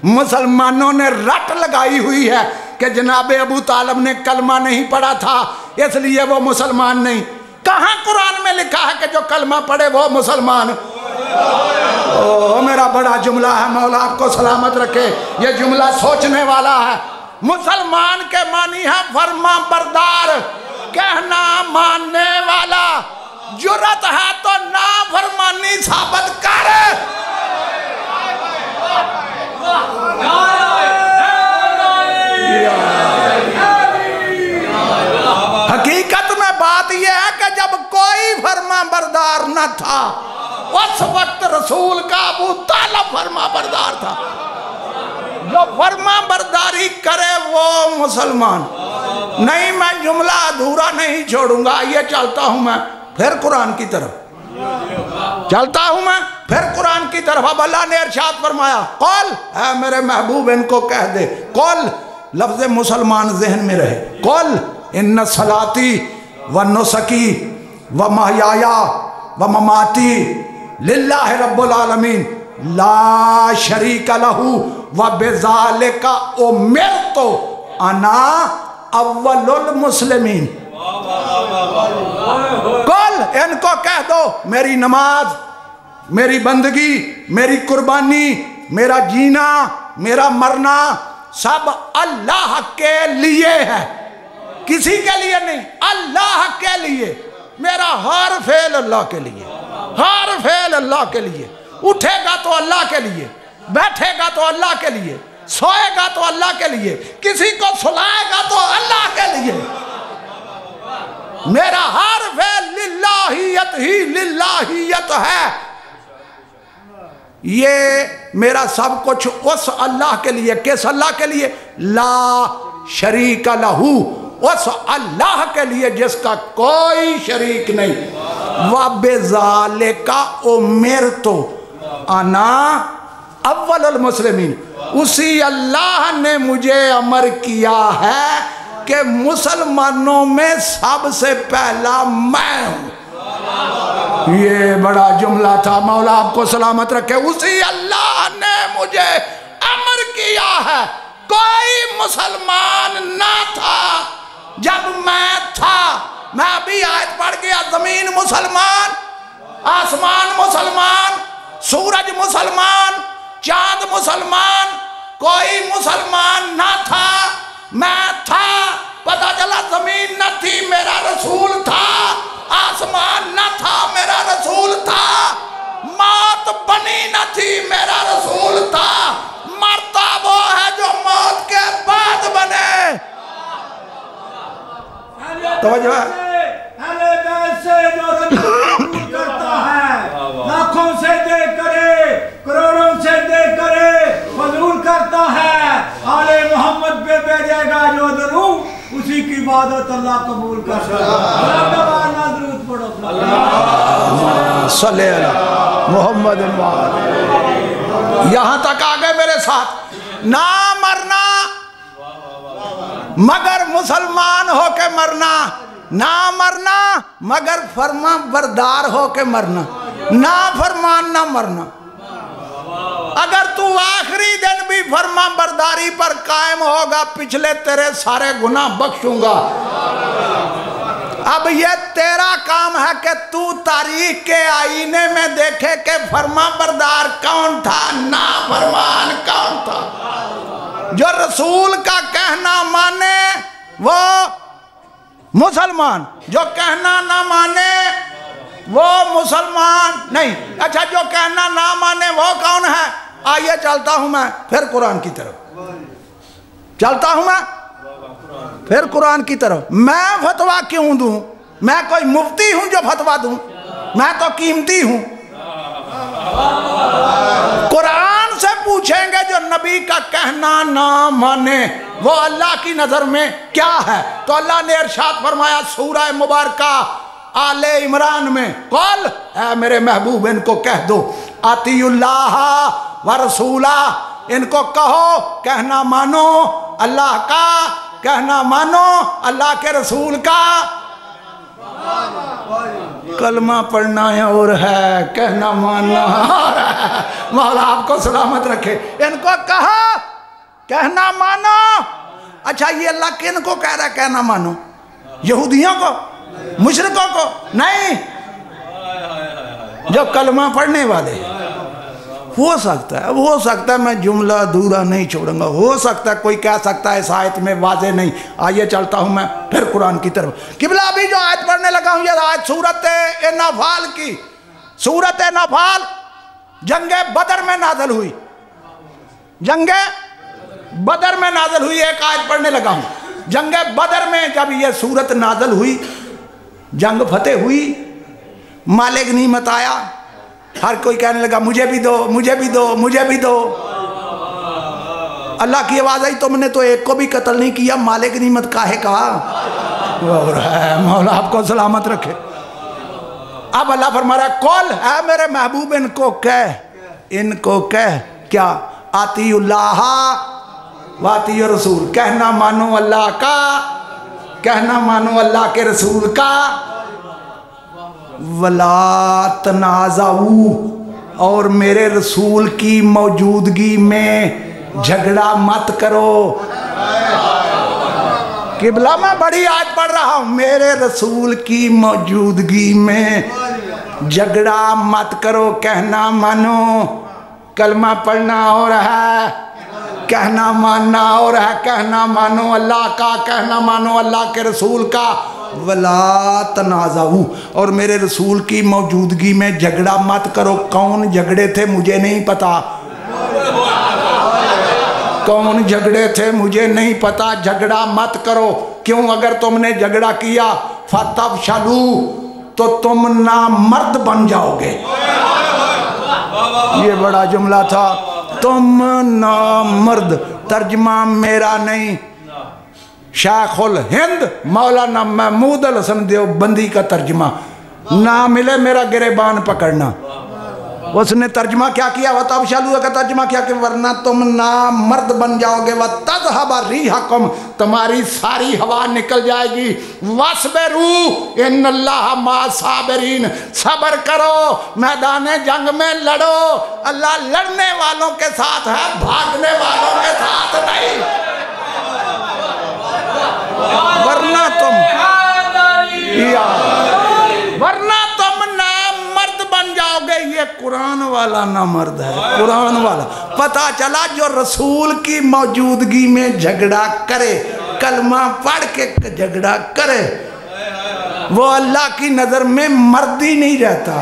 مسلمانوں نے رٹ لگائی ہوئی ہے کہ جناب ابو طالب نے کلمہ نہیں پڑھا تھا اس لیے وہ مسلمان نہیں. کہاں قرآن میں لکھا ہے کہ جو کلمہ پڑھے وہ مسلمان؟ میرا بڑا جملہ ہے، مولا آپ کو سلامت رکھے. یہ جملہ سوچنے والا ہے. مسلمان کے معنی ہے فرما بردار، کہنا ماننے والا. جرت ہے تو نافرمانی ثابت کر. حقیقت میں بات یہ ہے کہ جب کوئی فرما بردار نہ تھا اس وقت رسول کا ابو طالب فرما بردار تھا. جو فرما برداری کرے وہ مسلمان نہیں. میں جملہ ادھورا نہیں چھوڑوں گا. یہ چلتا ہوں میں پھر قرآن کی طرف قرآن کی طرف. اب اللہ نے ارشاد فرمایا قل، اے میرے محبوب ان کو کہہ دے. قل، لفظ مسلمان ذہن میں رہے. قل ان صلاتی و نسکی و محیایا و مماتی للہ رب العالمین لا شریک لہو و بذالک امرت انا اول المسلمین. قل، ان کو کہہ دو میری نماز، میری بندگی، میری قربانی، میرا جینا، میرا مرنا سب اللہ کے لیے ہے، کسی کے لیے نہیں، اللہ کے لیے. میرا ہر فعل اللہ کے لیے، ہر فعل اللہ کے لیے. اٹھے گا تو اللہ کے لیے، بیٹھے گا تو اللہ کے لیے، سوئے گا تو اللہ کے لیے، کسی کو سلائے گا تو اللہ کے لیے. میرا ہر فعل للہیت ہی للہیت ہے. یہ میرا سب کچھ اس اللہ کے لیے. کس اللہ کے لیے؟ لا شریک لہو، اس اللہ کے لیے جس کا کوئی شریک نہیں. وَبِذَالِكَ أُمِرْتُ أَنَا اول المسلمین. اسی اللہ نے مجھے امر کیا ہے کہ مسلمانوں میں سب سے پہلا میں ہوں. یہ بڑا جملہ تھا. مولا آپ کو سلامت رکھے. اسی اللہ نے مجھے امر کیا ہے. کوئی مسلمان نہ تھا جب میں تھا. میں ابھی آیت پڑھ گیا. زمین مسلمان، آسمان مسلمان، سورج مسلمان، چاند مسلمان. کوئی مسلمان نہ تھا، میں تھا. پتہ چلا زمین نہ تھی، میرا رسول تھا. آسمان نہ تھا، میرا رسول تھا. موت بنی نہ تھی، میرا رسول تھا. مرتا وہ ہے جو موت کے بعد بنے. توجہ ہے. اہل بیت سے جو رجوع کرتا ہے، لاکھوں سے دے کرے، کروڑوں سے دے کرے، فضول کرتا ہے. آل محمد پہ بھیجے گا جو درود، اسی کی عبادت اللہ قبول کر سکتا ہے. دوبارہ درود پڑھو. صلی اللہ محمد. یہاں تک آگے میرے ساتھ. نہ مرنا مگر مسلمان ہو کے مرنا، نہ مرنا مگر فرما بردار ہو کے مرنا، نہ فرمان نہ مرنا. اگر تو آخری دن بھی فرما برداری پر قائم ہوگا، پچھلے تیرے سارے گناہ بخشوں گا. اب یہ تیرا کام ہے کہ تو تاریخ کے آئینے میں دیکھے کہ فرما بردار کون تھا، نا فرمان کون تھا. جو رسول کا کہنا مانے وہ مسلمان، جو کہنا نہ مانے وہ مسلمان نہیں۔ اچھا جو کہنا نہ مانے وہ کون ہے؟ آئیے چلتا ہوں میں پھر قرآن کی طرف، چلتا ہوں میں پھر قرآن کی طرف۔ میں فتویٰ کیوں دوں؟ میں کوئی مفتی ہوں جو فتویٰ دوں؟ میں تو قیمتی ہوں۔ قرآن سے پوچھیں گے جو نبی کا کہنا نہ مانے وہ اللہ کی نظر میں کیا ہے؟ تو اللہ نے ارشاد فرمایا سورہ مبارکہ آل عمران میں، قل اے میرے محبوب ان کو کہہ دو اطیعوا اللہ و رسولہ، ان کو کہو کہنا مانو اللہ کا، کہنا مانو اللہ کے رسول کا۔ کلمہ پڑھنا اور ہے، کہنا ماننا اور ہے۔ مولا آپ کو سلامت رکھے۔ ان کو کہا کہنا مانو۔ اچھا یہ اللہ کن کو کہہ رہا ہے کہنا مانو؟ یہودیوں کو، مشرکوں کو؟ نہیں، جو کلمہ پڑھنے والے ہیں۔ ہو سکتا ہے میں جملہ ادھورا نہیں چھوڑوں گا، ہو سکتا ہے کوئی کہہ سکتا ہے اس آیت میں واضح نہیں۔ آئیے چلتا ہوں میں پھر قرآن کی طرف۔ قبلہ ابھی جو آیت پڑھنے لگا ہوں یہ آیت سورت انفال کی، سورت انفال جنگ بدر میں نازل ہوئی، جنگ بدر میں نازل ہوئی۔ ایک آیت پڑھنے لگا ہوں۔ جنگ بدر میں جب یہ سورت نازل ہوئی، جنگ فتح ہوئی، مال غنیمت آیا، ہر کوئی کہنے لگا مجھے بھی دو، مجھے بھی دو، مجھے بھی دو۔ اللہ کی آواز آئی تم نے تو ایک کو بھی قتل نہیں کیا، مال غنیمت کاہے کہا؟ مولا آپ کو سلامت رکھے۔ اب اللہ فرما رہا ہے قل اے میرے محبوب ان کو کہہ کیا؟ اطیعوا اللہ و اطیعوا الرسول، کہنا مانو اللہ کا، کہنا مانو اللہ کے رسول کا۔ وَلَا تَنَازَعُوا، اور میرے رسول کی موجودگی میں جھگڑا مت کرو۔ قبلہ میں بڑی آیت پڑھ رہا ہوں، میرے رسول کی موجودگی میں جھگڑا مت کرو، کہنا مانو۔ کلمہ پڑھنا اور ہے، کہنا ماننا اور ہے۔ کہنا مانو اللہ کا، کہنا مانو اللہ کے رسول کا۔ وَلَا تَنَازَعُوا، اور میرے رسول کی موجودگی میں جھگڑا مت کرو۔ کون جھگڑے تھے مجھے نہیں پتا، کون جھگڑے تھے مجھے نہیں پتا، جھگڑا مت کرو۔ کیوں؟ اگر تم نے جھگڑا کیا فَتَفْشَلُوا، تو تم نامرد بن جاؤ گے۔ یہ بڑا جملہ تھا، تم نامرد۔ ترجمہ میرا نہیں، شیخ الہند مولانا محمود الحسن دیوبندی کا ترجمہ، نہ ملے میرا گریبان پکڑنا۔ اس نے ترجمہ کیا کیا؟ وَتَفْشَلُوا کا ترجمہ کیا کہ ورنہ تم نامرد بن جاؤ گے۔ وَتَذْهَبَ رِيحُكُمْ، تمہاری ساری ہوا نکل جائے گی۔ وَاصْبِرُوا إِنَّ اللَّهَ مَعَ الصَّابِرِينَ، صبر کرو، میدان جنگ میں لڑو، اللہ لڑنے والوں کے ساتھ ہے، بھاگنے والوں کے ساتھ نہیں۔ ورنہ تم نامرد بن جاؤ گے۔ یہ قرآن والا نامرد ہے، قرآن والا۔ پتہ چلا جو رسول کی موجودگی میں جھگڑا کرے، کلمہ پڑھ کے جھگڑا کرے، وہ اللہ کی نظر میں مرد ہی نہیں رہتا۔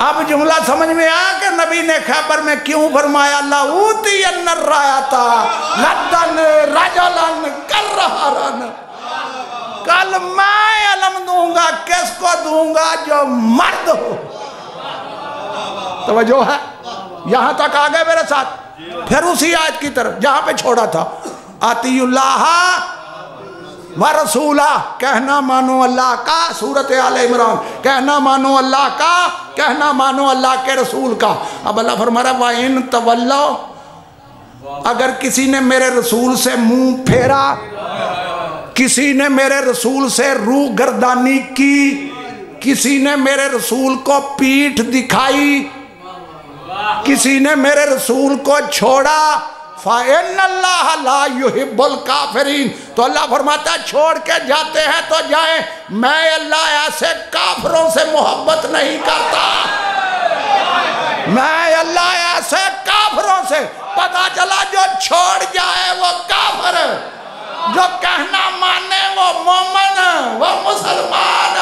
اب جملہ سمجھ میں آیا کہ نبی نے خیبر میں کیوں فرمایا لَأُوتِيَنَّ الرَّایَةَ غَدًا رَجُلًا كَرَّهَرًا، کل میں علم دوں گا، کس کو دوں گا؟ جو مرد ہو۔ توجہ ہے؟ یہاں تک آگئے میرے ساتھ۔ پھر اسی آیت کی طرف جہاں پہ چھوڑا تھا، اطیعوا اللہ و رسولہ، کہنا مانو اللہ کا، سورت آل عمران، کہنا مانو اللہ کا، کہنا مانو اللہ کے رسول کا۔ اب اللہ فرما رہا ہے وَإِن تَوَلَّوْا، اگر کسی نے میرے رسول سے منہ پھیرا، کسی نے میرے رسول سے روح گردانی کی، کسی نے میرے رسول کو پیٹھ دکھائی، کسی نے میرے رسول کو چھوڑا، فَإِنَّ اللَّهَ لَا يُحِبُّ الْكَافِرِينَ، تو اللہ فرماتا ہے چھوڑ کے جاتے ہیں تو جائیں، میں اللہ ایسے کافروں سے محبت نہیں کرتا، میں اللہ ایسے کافروں سے سے پتا چلا جو چھوڑ جائے وہ کافر، جو کہنا مانے وہ مومن، وہ مسلمان۔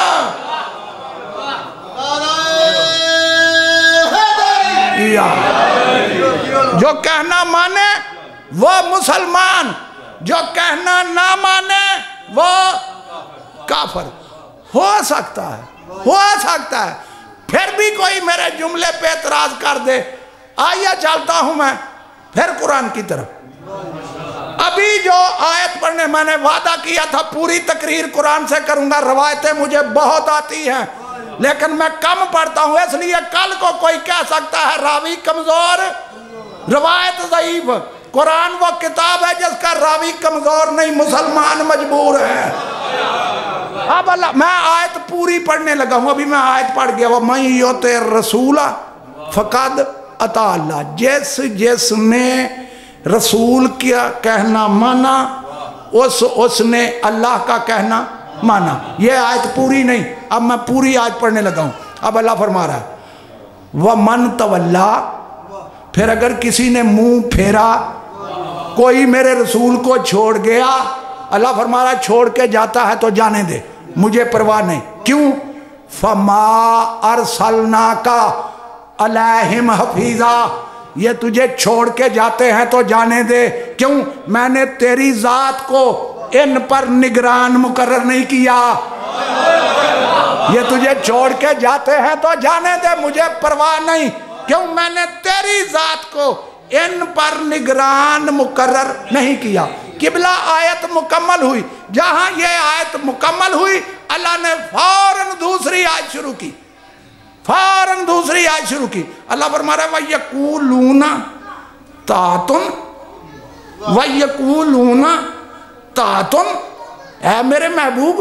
جو کہنا مانے وہ مسلمان، جو کہنا نہ مانے وہ کافر۔ ہو سکتا ہے پھر بھی کوئی میرے جملے پہ اعتراض کر دے، آئیے چلتا ہوں میں پھر قرآن کی طرف۔ ابھی جو آیت پڑھنے میں نے وعدہ کیا تھا پوری تقریر قرآن سے کروں گا، روایتیں مجھے بہت آتی ہیں لیکن میں کم پڑھتا ہوں، اس لیے کل کو کوئی کہہ سکتا ہے راوی کمزور، روایت ضعیف۔ قرآن وہ کتاب ہے جس کا راوی کمزور نہیں، مسلمان مجبور ہے۔ اب اللہ میں آیت پوری پڑھنے لگا ہوں، ابھی میں آیت پڑھ گیا، وَمَن يُطِعِ الرَّسُولَ فَقَدْ اطاع اللَّهَ، جس نے رسول کیا کہنا مانا اس نے اللہ کا کہنا مانا۔ یہ آیت پوری نہیں، اب میں پوری آیت پڑھنے لگا ہوں۔ اب اللہ فرما رہا ہے وَمَن تَوَلَّا، پھر اگر کسی نے منہ پھیرا، کوئی میرے رسول کو چھوڑ گیا، اللہ فرما رہا ہے چھوڑ کے جاتا ہے تو جانے دے، مجھے پرواہ نہیں۔ کیوں؟ فَمَا أَرْسَلْنَاكَ عَلَيْهِمْ حَفِيظًا، یہ تجھے چھوڑ کے جاتے ہیں تو جانے دے۔ کیوں؟ میں نے تیری ذات کو ان پر نگران مقرر نہیں کیا، یہ تجھے چھوڑ کے جاتے ہیں تو جانے دے، مجھے پرواہ نہیں۔ کیوں؟ میں نے تیری ذات کو ان پر نگران مقرر نہیں کیا۔ قبلہ آیت مکمل ہوئی، جہاں یہ آیت مکمل ہوئی اللہ نے فوراً دوسری آیت شروع کی، اللہ فرما رہا ہے وَيَقُولُونَ طَاعَةٌ وَيَقُولُونَ طَاعَةٌ، اے میرے محبوب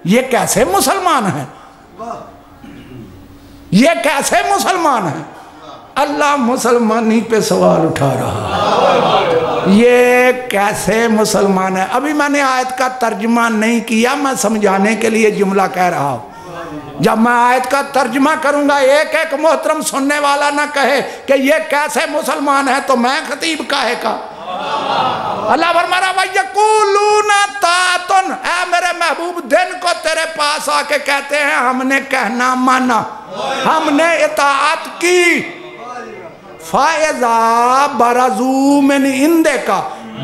یہ کیسے مسلمان ہیں، یہ کیسے مسلمان ہیں؟ اللہ مسلمانی پہ سوال اٹھا رہا، یہ کیسے مسلمان ہے؟ ابھی میں نے آیت کا ترجمہ نہیں کیا، میں سمجھانے کے لیے جملہ کہہ رہا ہوں۔ جب میں آیت کا ترجمہ کروں گا ایک ایک محترم سننے والا نہ کہے کہ یہ کیسے مسلمان ہے تو میں خطیب کہے کا۔ اللہ فرما رہا وَيَقُولُونَ طَاعَةٌ، اے میرے محبوب دن کو تیرے پاس آ کے کہتے ہیں ہم نے کہنا مانا، ہم نے اطاعت کی۔ فَإِذَا بَرَزُوا مِنْ عِنْدِكَ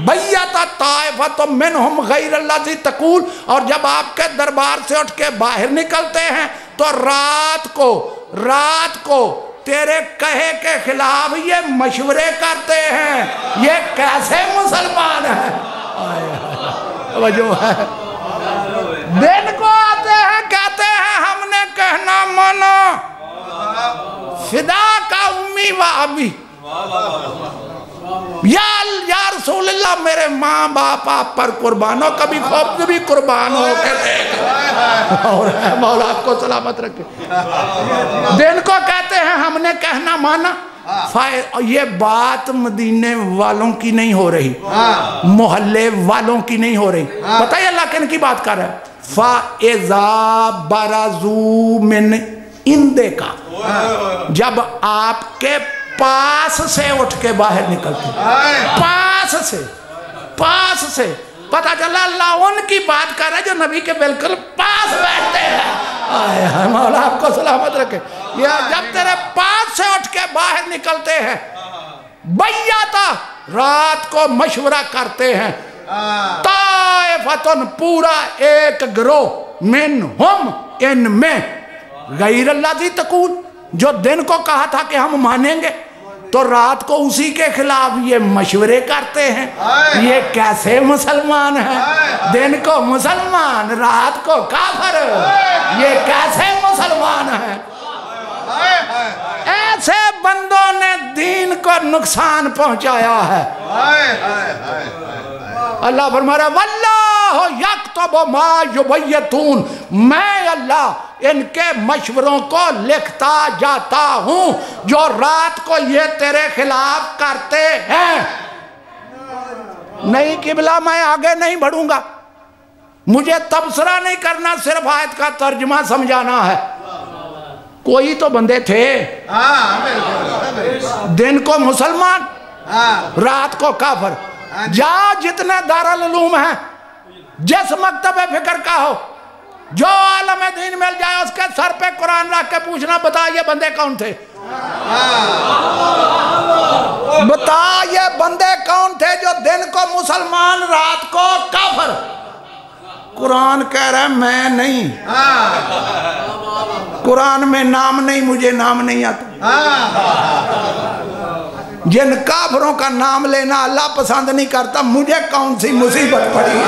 بَيَّتَ طَائِفَةٌ مِّنْهُمْ غَيْرَ الَّذِي تَقُولُ، اور جب آپ کے دربار سے اٹھ کے باہر نکلتے ہیں تو رات کو تیرے کہے کے خلاف یہ مشورے کرتے ہیں، یہ کیسے مسلمان ہیں؟ وجہ ہے دن کو آتے ہیں کہتے ہیں ہم نے کہنا مانا، فدا کا امی و ابی، یا رسول اللہ میرے ماں باپ آپ پر قربان ہو، کبھی خود بھی قربان ہو کے دیکھ، اور مولا آپ کو سلامت رکھے۔ دن کو کہتے ہیں ہم نے کہنا مانا، یہ بات مدینے والوں کی نہیں ہو رہی، محلے والوں کی نہیں ہو رہی، پتہ ہے اللہ کن کی بات کر رہا ہے؟ فَإِذَا بَرَزُوا مِنْ عِنْدِكَ، جب آپ کے پاس سے اٹھ کے باہر نکلتے ہیں، پاس سے پتہ چلا اللہ ان کی بات کر رہا ہے جو نبی کے بالکل پاس بیٹھتے ہیں۔ مولا آپ کو سلامت رکھے۔ جب تیرے پاس سے اٹھ کے باہر نکلتے ہیں، بیاتا رات کو مشورہ کرتے ہیں، طائفتن پورا ایک گروہ، منہم ان میں، غیر الذی تقول جو دن کو کہا تھا کہ ہم مانیں گے تو رات کو اسی کے خلاف یہ مشورے کرتے ہیں، یہ کیسے مسلمان ہیں؟ دن کو مسلمان رات کو کافر، یہ کیسے مسلمان ہیں؟ ایسے بندوں نے دین کو نقصان پہنچایا ہے۔ اللہ فرما رہا ہے واللہ یکتب ما یبیتون، میں اللہ ان کے مشوروں کو لکھتا جاتا ہوں جو رات کو یہ تیرے خلاف کرتے ہیں۔ نہیں قبلہ میں آگے نہیں بڑھوں گا، مجھے تبصرہ نہیں کرنا، صرف آیت کا ترجمہ سمجھانا ہے۔ کوئی تو بندے تھے دن کو مسلمان، رات کو کافر. جا جتنے دارالعلوم ہیں جس مکتب فکر کا ہو جو عالم دین مل جائے اس کے سر پہ قرآن رکھ کے پوچھنا بتا یہ بندے کون تھے, بتا یہ بندے کون تھے جو دن کو مسلمان رات کو کافر. قرآن کہہ رہا ہے میں نہیں, قرآن میں نام نہیں, مجھے نام نہیں آتا. جن کافروں کا نام لینا اللہ پسند نہیں کرتا, مجھے کون سی مصیبت پڑی ہے.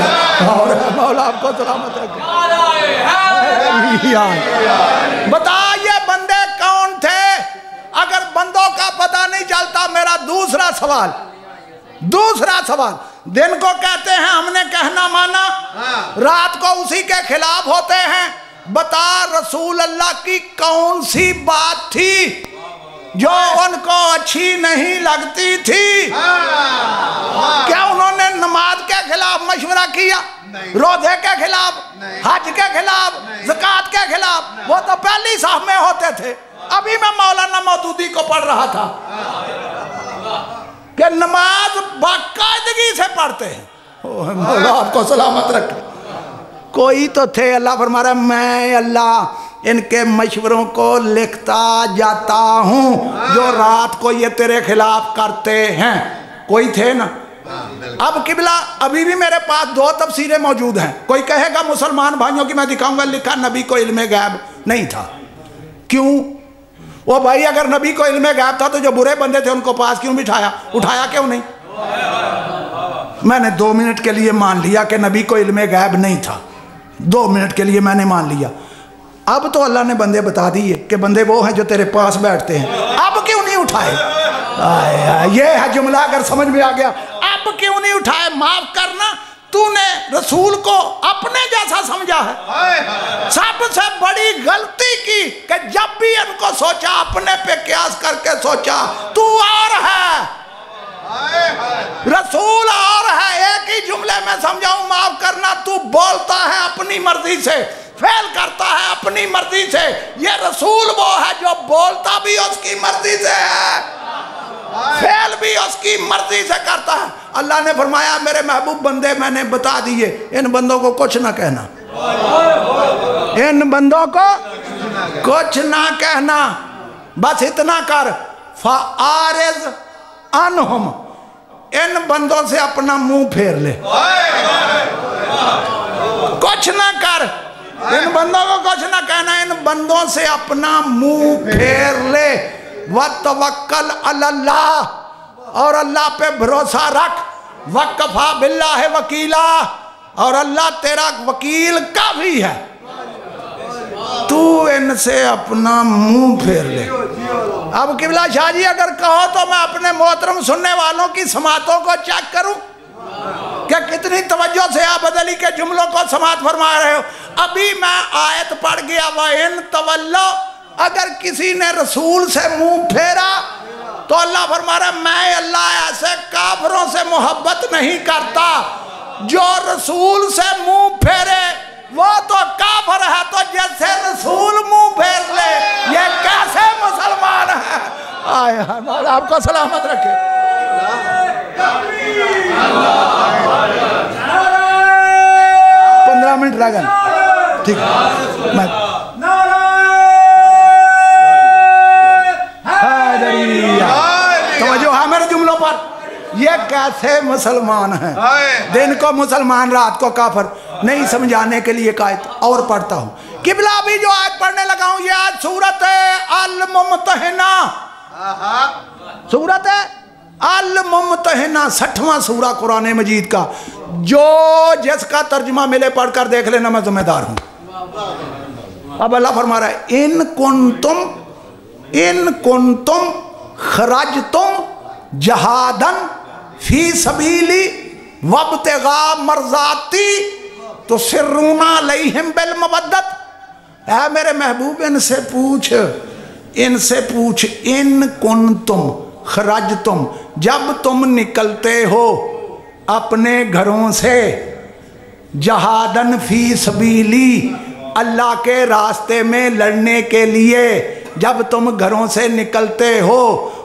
اور مولا آپ کو سلامت رکھے. بتا یہ بندے کون تھے. اگر بندوں کا پتہ نہیں چلتا, میرا دوسرا سوال, دن کو کہتے ہیں ہم نے کہنا مانا, رات کو اسی کے خلاف ہوتے ہیں. بتا رسول اللہ کی کون سی بات تھی جو ان کو اچھی نہیں لگتی تھی؟ کیا انہوں نے نماز کے خلاف مشورہ کیا, روزے کے خلاف, حج کے خلاف, زکوٰۃ کے خلاف؟ وہ تو پہلی صف میں ہوتے تھے. ابھی میں مولانا مودودی کو پڑھ رہا تھا کہ نماز باقاعدگی سے پڑھتے ہیں. مولا آپ کو سلامت رکھے. کوئی تو تھے, اللہ فرما رہا ہے میں اللہ ان کے مشوروں کو لکھتا جاتا ہوں جو رات کو یہ تیرے خلاف کرتے ہیں. کوئی تھے نا. اب قبلہ ابھی بھی میرے پاس 2 تفسیریں موجود ہیں. کوئی کہے گا مسلمان بھائیوں کی میں دکھاؤں گا, لکھا نبی کو علم غیب نہیں تھا. کیوں؟ وہ بھائی اگر نبی کو علم غیب تھا تو جو برے بندے تھے ان کو پاس کیوں بٹھایا, اٹھایا کیوں نہیں؟ میں نے 2 منٹ کے لیے مان لیا کہ نبی کو علم غیب نہیں تھا, 2 منٹ کے لیے میں نے مان لیا. اب تو اللہ نے بندے بتا دیے کہ بندے وہ ہیں جو تیرے پاس بیٹھتے ہیں, اب کیوں نہیں اٹھائے؟ یہ ہے جملہ اگر سمجھ میں آ گیا. اب کیوں نہیں اٹھائے؟ معاف کرنا, تو نے رسول کو اپنے جیسا سمجھا ہے. سب سے بڑی غلطی کی کہ جب بھی ان کو سوچا اپنے پہ قیاس کر کے سوچا تو اور ہے, رسول اور ہے. ایک ہی جملے میں سمجھاؤں, معاف کرنا, تو بولتا ہے اپنی مرضی سے, فعل کرتا ہے اپنی مرضی سے. یہ رسول وہ ہے جو بولتا بھی اس کی مرضی سے ہے, فعل بھی اس کی مرضی سے کرتا ہے. اللہ نے فرمایا میرے محبوب بندے میں نے بتا دیے, ان بندوں کو کچھ نہ کہنا, ان بندوں کو کچھ نہ کہنا, بس اتنا کر. فَآرِضْ عَنْهُمْ, ان بندوں سے اپنا منہ پھیر لے, کچھ نہ کر. ان بندوں کو کچھ نہ کہنا, ان بندوں سے اپنا منہ پھیر لے. وَتَوَكَّلْ عَلَى اللَّهِ, اور اللہ پہ بھروسہ رکھ. وَكَفَى بِاللَّهِ وَكِيلًا, اور اللہ تیرا وکیل کافی ہے. تو ان سے اپنا منہ پھیر لے. اب قبلہ شاہ جی اگر کہو تو میں اپنے محترم سننے والوں کی سماعتوں کو چیک کروں کہ کتنی توجہ سے آپ علی کے جملوں کو سماعت فرما رہے ہو. ابھی میں آیت پڑھ گیا, وَإِن تَوَلَّوْا, اگر کسی نے رسول سے منہ پھیرا تو اللہ فرما رہا ہے میں اللہ ایسے کافروں سے محبت نہیں کرتا. جو رسول سے منہ پھیرے وہ تو کافر ہے, تو جیسے رسول منہ پھیر لے یہ کیسے مسلمان ہے. آئے مولا آپ کو سلامت رکھے. 15 منٹ رہ گئے, ٹھیک ہے. توجہ ہے میرے جملوں پر. یہ کیسے مسلمان ہیں, دن کو مسلمان رات کو کافر. نہیں سمجھانے کے لیے آیت اور پڑھتا ہوں. قبلہ بھی جو آیت پڑھنے لگا ہوں یہ آیت سورت الممتحنہ, سورت الممتحنہ 60واں سورہ قرآن مجید کا. جو جس کا ترجمہ ملے پڑھ کر دیکھ لینا, میں ذمہ دار ہوں. اب اللہ فرما رہا ہے ان کنتم خرجتم جہادن فی سبیلی وابتغاء مرضاتی تسرون علیہم بالمودت. اے میرے محبوب ان سے پوچھ, ان کنتم خرجتم, جب تم نکلتے ہو اپنے گھروں سے, جہادن فی سبیلی, اللہ کے راستے میں لڑنے کے لیے, جب تم گھروں سے نکلتے ہو,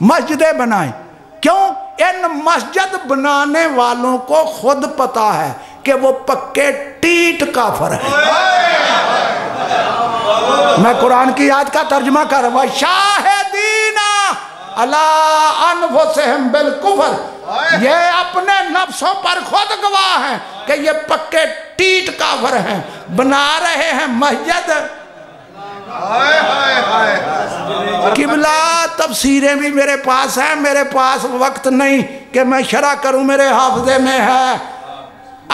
مسجدیں بنائیں. کیوں؟ ان مسجد بنانے والوں کو خود پتا ہے کہ وہ پکے ٹیٹ کافر ہیں. میں قرآن کی آیت کا ترجمہ کر رہا ہوں. شاہدین علی انفسہم بالکفر. یہ اپنے نفسوں پر خود گواہ ہیں کہ یہ پکے ٹیٹ کافر ہیں. بنا رہے ہیں مسجد. قبلہ تفسیریں بھی میرے پاس ہیں. میرے پاس وقت نہیں کہ میں شرح کروں، میرے حافظے میں ہے.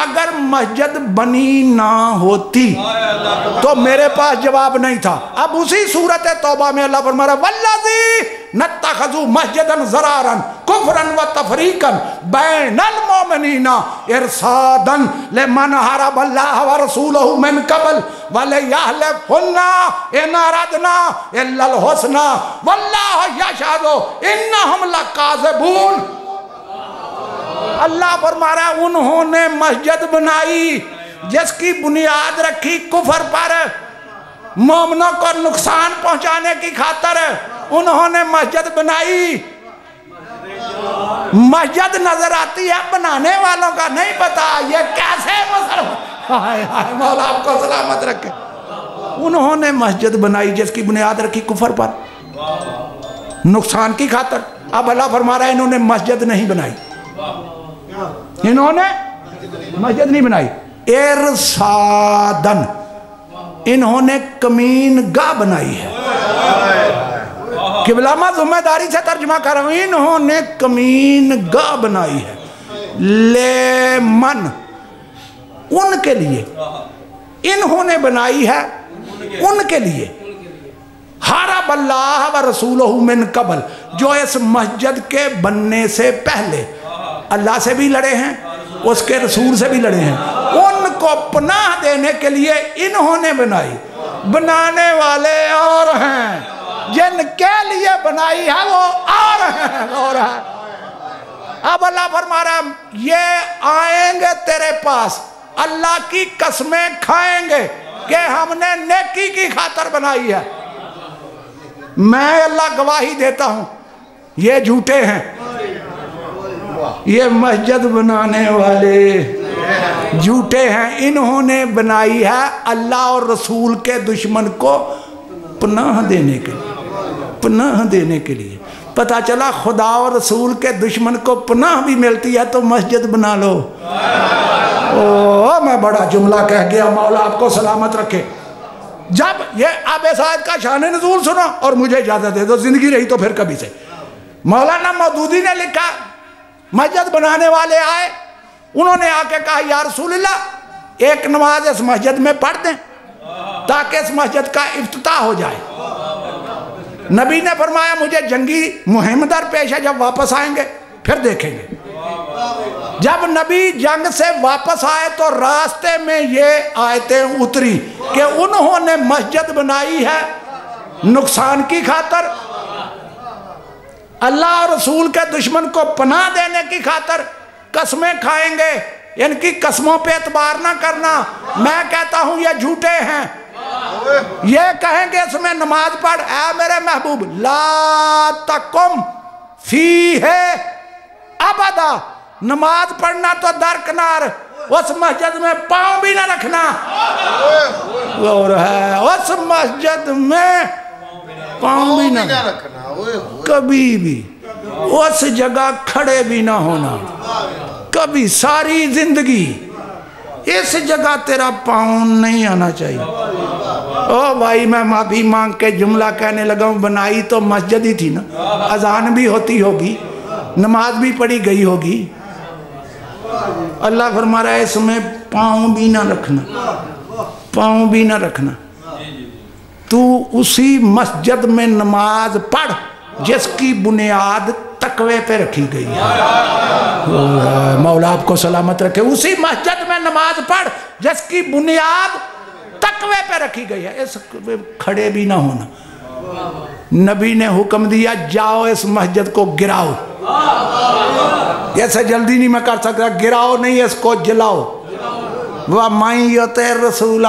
اگر مسجد بنی نہ ہوتی تو میرے پاس جواب نہیں تھا. اب اسی سورت توبہ میں اللہ فرما رہا ہے وَالَّذِي نَتَّخَذُوا مَسْجِدًا ضَرَارًا كُفْرًا وَتَفْرِيقًا بَيْنَ الْمُؤْمِنِينَ إِرْصَادًا لِمَنْ حَارَبَ اللَّهَ وَرَسُولَهُ مِنْ قَبْلُ وَلِيَحْلِفُنَّ إِنْ أَرَدْنَا إِلَّا الْحُسْنَى وَاللَّهُ يَشْهَدُ إِنَّهُمْ لَكَاذِبُونَ. اللہ فرما رہا ہے انہوں نے مسجد بنائی جس کی بنیاد رکھی کفر پر، مومنوں کو نقصان پہنچانے کی خاطر انہوں نے مسجد بنائی. مسجد نظر آتی ہے، بنانے والوں کا نہیں پتا یہ کیسے مسلمان. مولا آپ کو سلامت رکھے. انہوں نے مسجد بنائی جس کی بنیاد رکھی کفر پر، نقصان کی خاطر. اب اللہ فرما رہا ہے انہوں نے مسجد نہیں بنائی. انہوں نے مسجد نہیں بنائی. ارصادن، انہوں نے کمین گاہ بنائی ہے. قبلہ میں ذمہ داری سے ترجمہ کر رہا ہوں. انہوں نے کمین گاہ بنائی ہے. لیمن، ان کے لیے. انہوں نے بنائی ہے ان کے لیے. حارب اللہ و رسولہ من قبل، جو اس مسجد کے بننے سے پہلے اللہ سے بھی لڑے ہیں، اس کے رسول سے بھی لڑے ہیں. ان کو پناہ دینے کے لیے انہوں نے بنائی. بنانے والے اور ہیں، جن کے لیے بنائی ہے وہ اور ہیں. اور ہے. اب اللہ فرما رہا ہے یہ آئیں گے تیرے پاس، اللہ کی قسمیں کھائیں گے کہ ہم نے نیکی کی خاطر بنائی ہے. میں اللہ گواہی دیتا ہوں یہ جھوٹے ہیں. یہ مسجد بنانے والے جھوٹے ہیں. انہوں نے بنائی ہے اللہ اور رسول کے دشمن کو پناہ دینے کے لیے. پناہ دینے کے لیے. پتہ چلا خدا اور رسول کے دشمن کو پناہ بھی ملتی ہے تو مسجد بنا لو. میں بڑا جملہ کہہ گیا، مولا آپ کو سلامت رکھے. جب یہ آب سعید کا شان نزول سنا اور مجھے اجازت دے دو، زندگی رہی تو پھر کبھی سے. مولانا مودودی نے لکھا مسجد بنانے والے آئے، انہوں نے آ کے کہا یا رسول اللہ ایک نماز اس مسجد میں پڑھ دیں تاکہ اس مسجد کا افتتاح ہو جائے. نبی نے فرمایا مجھے جنگی مہم در پیش ہے، جب واپس آئیں گے پھر دیکھیں گے. جب نبی جنگ سے واپس آئے تو راستے میں یہ آیتیں اتری کہ انہوں نے مسجد بنائی ہے نقصان کی خاطر، اللہ اور رسول کے دشمن کو پناہ دینے کی خاطر. قسمیں کھائیں گے، ان کی قسموں پہ اعتبار نہ کرنا. میں کہتا ہوں یہ جھوٹے ہیں. یہ کہیں گے اس میں نماز پڑھ، اے میرے محبوب لا تقم فیہ ابدا، نماز پڑھنا تو درکنار، اس مسجد میں پاؤں بھی نہ رکھنا. اور ہے اس مسجد میں پاؤں بھی نہ رکھنا، کبھی بھی اس جگہ کھڑے بھی نہ ہونا. کبھی ساری زندگی اس جگہ تیرا پاؤں نہیں آنا چاہیے. او بھائی میں معافی مانگ کے جملہ کہنے لگا ہوں، بنائی تو مسجد ہی تھی نا. اذان بھی ہوتی ہوگی، نماز بھی پڑھی گئی ہوگی. اللہ فرما رہا ہے اس میں پاؤں بھی نہ رکھنا، پاؤں بھی نہ رکھنا. تو اسی مسجد میں نماز پڑھ جس کی بنیاد تقوی پہ رکھی گئی ہے. مولا آپ کو سلامت رکھے. اسی مسجد میں نماز پڑھ جس کی بنیاد تقوی پہ رکھی گئی ہے. اس کھڑے بھی نہ ہونا. نبی نے حکم دیا جاؤ اس مسجد کو گراؤ. ایسے جلدی نہیں میں کر سکتا، گراؤ نہیں اس کو جلاؤ. وَمَن يُطِعِ الرَّسُولَ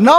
9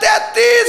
33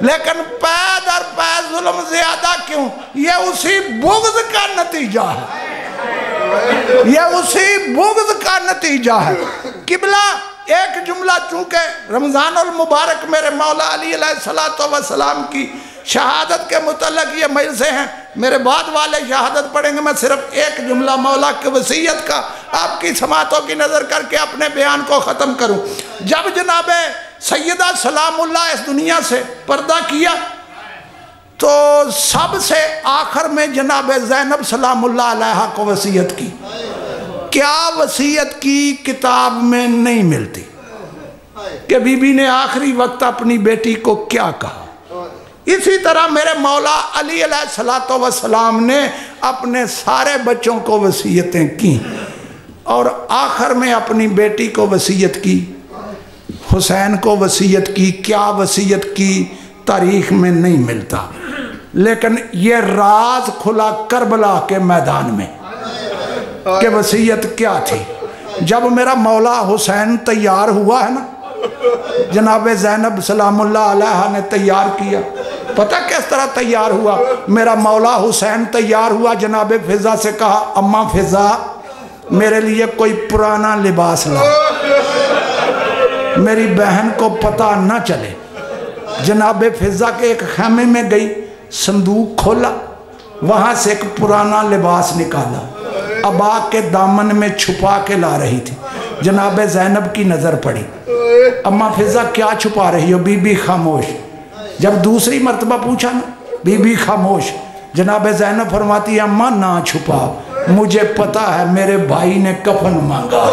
لیکن پے در پے ظلم زیادہ کیوں؟ یہ اسی بغض کا نتیجہ ہے، یہ اسی بغض کا نتیجہ ہے۔ قبلہ ایک جملہ چونکہ رمضان المبارک میرے مولا علی علیہ السلام کی شہادت کے متعلق یہ مجلسیں ہیں، میرے بعد والے شہادت پڑھیں گے، میں صرف ایک جملہ مولا کی وصیت کا آپ کی سماعتوں کی نظر کر کے اپنے بیان کو ختم کروں۔ جب جناب سیدہ سلام اللہ اس دنیا سے پردہ کیا تو سب سے آخر میں جناب زینب سلام اللہ علیہ کو وصیت کی۔ کیا وصیت کی کتاب میں نہیں ملتی کہ بی بی نے آخری وقت اپنی بیٹی کو کیا کہا۔ اسی طرح میرے مولا علی علیہ السلام نے اپنے سارے بچوں کو وصیتیں کی اور آخر میں اپنی بیٹی کو وصیت کی، حسین کو وصیت کی۔ کیا وصیت کی تاریخ میں نہیں ملتا، لیکن یہ راز کھلا کربلا کے میدان میں کہ وصیت کیا تھی۔ جب میرا مولا حسین تیار ہوا ہے نا، جناب زینب سلام اللہ علیہ نے تیار کیا۔ پتہ کس طرح تیار ہوا؟ میرا مولا حسین تیار ہوا، جناب فضا سے کہا اماں فضا میرے لیے کوئی پرانا لباس لا، میری بہن کو پتہ نہ چلے۔ جناب فضا کے ایک خیمے میں گئی، صندوق کھولا، وہاں سے ایک پرانا لباس نکالا، ابا کے دامن میں چھپا کے لا رہی تھی۔ جناب زینب کی نظر پڑی، اماں فضا کیا چھپا رہی ہو؟ بی بی خاموش۔ جب دوسری مرتبہ پوچھا نا، بی بی خاموش۔ جناب زینب فرماتی ہے اماں نہ چھپا، مجھے پتا ہے میرے بھائی نے کفن مانگا،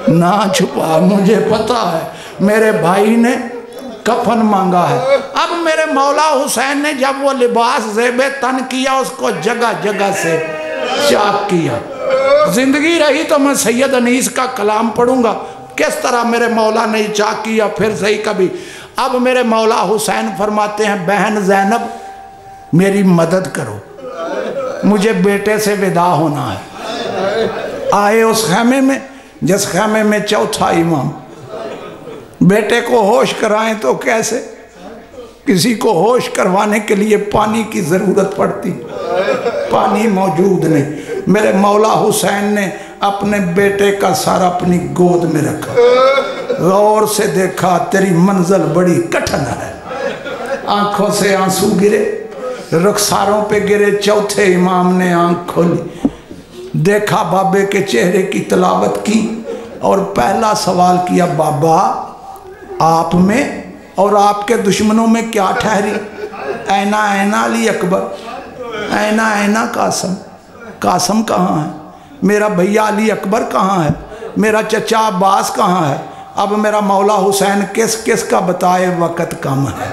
نہ چھپا، مجھے پتا ہے میرے بھائی نے کفن مانگا ہے۔ اب میرے مولا حسین نے جب وہ لباس زیب تن کیا، اس کو جگہ جگہ سے چاک کیا۔ زندگی رہی تو میں سید انیس کا کلام پڑھوں گا، کس طرح میرے مولا نے چاک کیا پھر صحیح کبھی۔ اب میرے مولا حسین فرماتے ہیں بہن زینب میری مدد کرو، مجھے بیٹے سے ودا ہونا ہے۔ آئے اس خیمے میں جس خیمے میں چوتھا امام۔ بیٹے کو ہوش کرائیں تو کیسے؟ کسی کو ہوش کروانے کے لیے پانی کی ضرورت پڑتی، پانی موجود نہیں۔ میرے مولا حسین نے اپنے بیٹے کا سر اپنی گود میں رکھا، غور سے دیکھا تیری منزل بڑی کٹھن ہے۔ آنکھوں سے آنسو گرے، رخساروں پہ گرے۔ چوتھے امام نے آنکھ کھولی، دیکھا بابے کے چہرے کی تلاوت کی اور پہلا سوال کیا بابا آپ میں اور آپ کے دشمنوں میں کیا ٹھہری؟ اینا اینا علی اکبر، اینا اینا قاسم، قاسم کہاں ہے؟ میرا بھیا علی اکبر کہاں ہے؟ میرا چچا عباس کہاں ہے؟ اب میرا مولا حسین کس کس کا بتائے، وقت کم ہے۔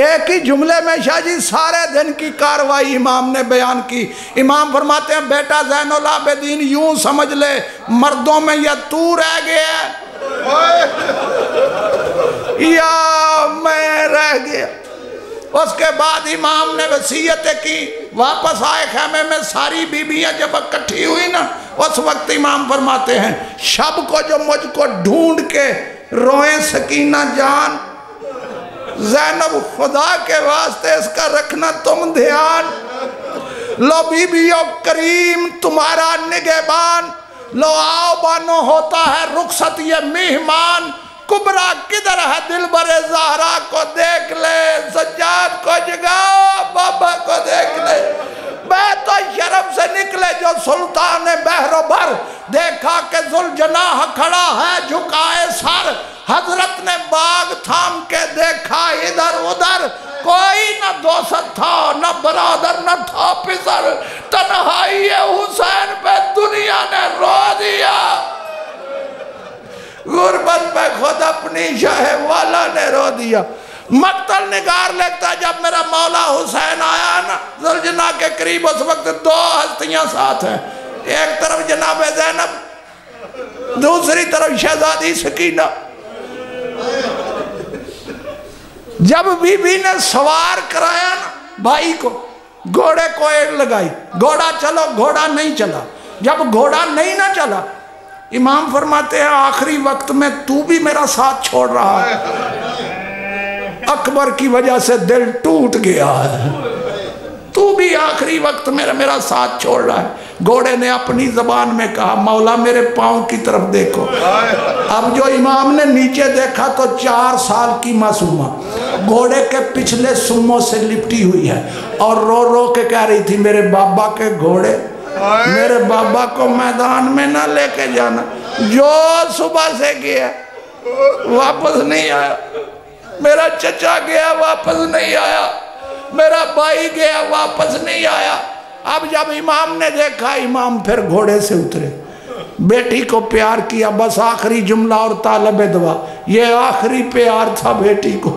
ایک ہی جملے میں شاہ جی سارے دن کی کاروائی امام نے بیان کی۔ امام فرماتے ہیں بیٹا زین العابدین یوں سمجھ لے مردوں میں یا تو رہ گیا یا میں رہ گیا۔ اس کے بعد امام نے وصیت کی، واپس آئے خیمے میں، ساری بیویاں جب اکٹھی ہوئی نا، اس وقت امام فرماتے ہیں شب کو جو مجھ کو ڈھونڈ کے روئیں سکینہ جان، زینب خدا کے واسطے اس کا رکھنا تم دھیان، لو بیویو کریم تمہارا نگہبان، لو آؤ بانو ہوتا ہے رخصت یہ مہمان، کبرا کدھر ہے دل برے زہرا کو دیکھ لے، سجاد کو جگا بابا کو دیکھ لے، بیت و شرف سے نکلے جو سلطان بحر و بر، دیکھا کہ ذوالجناح کھڑا ہے جھکائے سر، حضرت نے باغ تھام کے دیکھا ادھر ادھر، کوئی نہ دوست تھا نہ برادر نہ تھا پسر، تنہائی حسین پہ دنیا نے رو دیا، غربت پہ خود اپنی شاہ والا نے رو دیا۔ مقتل نگار لکھتا جب میرا مولا حسین آیا نا ذوالجناح کے قریب، اس وقت دو ہستیاں ساتھ ہیں، ایک طرف جناب زینب، دوسری طرف شہزادی سکینہ۔ جب بی بی نے سوار کرایا نا بھائی کو، گھوڑے کو ایک لگائی، گھوڑا چلو، گھوڑا نہیں چلا۔ جب گھوڑا نہیں نہ چلا، امام فرماتے ہیں آخری وقت میں تو بھی میرا ساتھ چھوڑ رہا ہے، اکبر کی وجہ سے دل ٹوٹ گیا ہے، تو بھی آخری وقت میرا ساتھ چھوڑ رہا ہے۔ گھوڑے نے اپنی زبان میں کہا مولا میرے پاؤں کی طرف دیکھو۔ اب جو امام نے نیچے دیکھا تو 4 سال کی معصومہ گھوڑے کے پچھلے سموں سے لپٹی ہوئی ہے اور رو رو کے کہہ رہی تھی میرے بابا کے گھوڑے، میرے بابا کو میدان میں نہ لے کے جانا۔ جو صبح سے گیا واپس نہیں آیا، میرا چچا گیا واپس نہیں آیا، میرا بھائی گیا واپس نہیں آیا۔ اب جب امام نے دیکھا، امام پھر گھوڑے سے اترے، بیٹی کو پیار کیا، بس آخری جملہ اور طالب دعا، یہ آخری پیار تھا بیٹی کو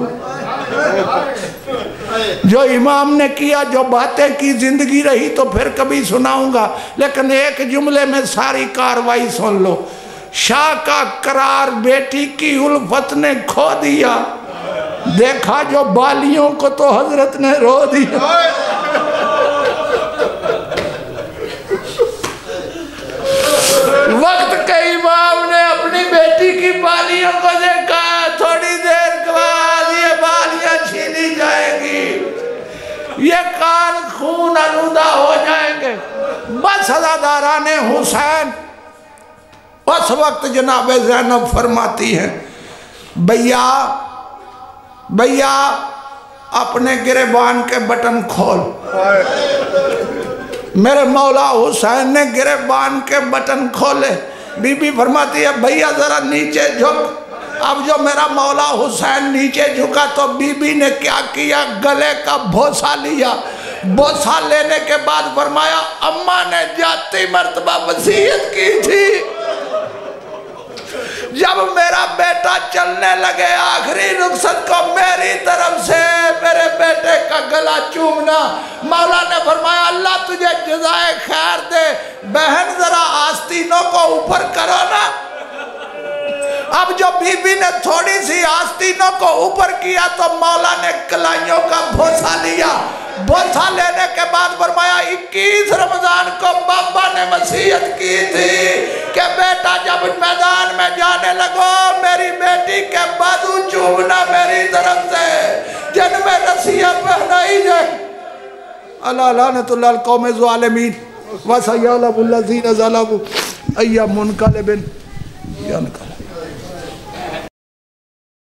جو امام نے کیا، جو باتیں کی، زندگی رہی تو پھر کبھی سناؤں گا، لیکن ایک جملے میں ساری کاروائی سن لو۔ شاہ کا قرار بیٹی کی الفت نے کھو دیا، دیکھا جو بالیوں کو تو حضرت نے رو دیا۔ وقت کے امام نے اپنی بیٹی کی بالیوں کو دیکھا، تھوڑی دیر کے بعد یہ بالیاں چھینی جائیں گی، یہ کان خون آلودہ ہو جائیں گے۔ بس عزاداران حسین اس وقت جناب زینب فرماتی ہیں بھیا اپنے گریبان کے بٹن کھول۔ میرے مولا حسین نے گریبان کے بٹن کھولے۔ بی بی فرماتی ہے بھیا ذرا نیچے جھک۔ اب جو میرا مولا حسین نیچے جھکا تو بی بی نے کیا کیا، گلے کا بھوسا لیا۔ بھوسا لینے کے بعد فرمایا اماں نے جاتی مرتبہ وصیت کی تھی، جب میرا بیٹا چلنے لگے آخری رخصت کو میری طرف سے میرے بیٹے کا گلا چومنا۔ مولا نے فرمایا اللہ تجھے جزائے خیر دے، بہن ذرا آستینوں کو اوپر کرو نا۔ اب جو بی بی نے تھوڑی سی آستینوں کو اوپر کیا تو مولا نے کلائیوں کا بھوسا لیا۔ بھوسا لینے کے بعد فرمایا 21 رمضان کو بابا نے وصیت کی تھی کہ بیٹا جب میدان میں جانے لگو میری بیٹی کے بازو چومنا میری طرف سے، جن میں رسیاں پہنائی جائے۔ اللہ لعنت اللہ القوم الظالمین وسیعلم الذین ظلموا ای منقلب ینقلب۔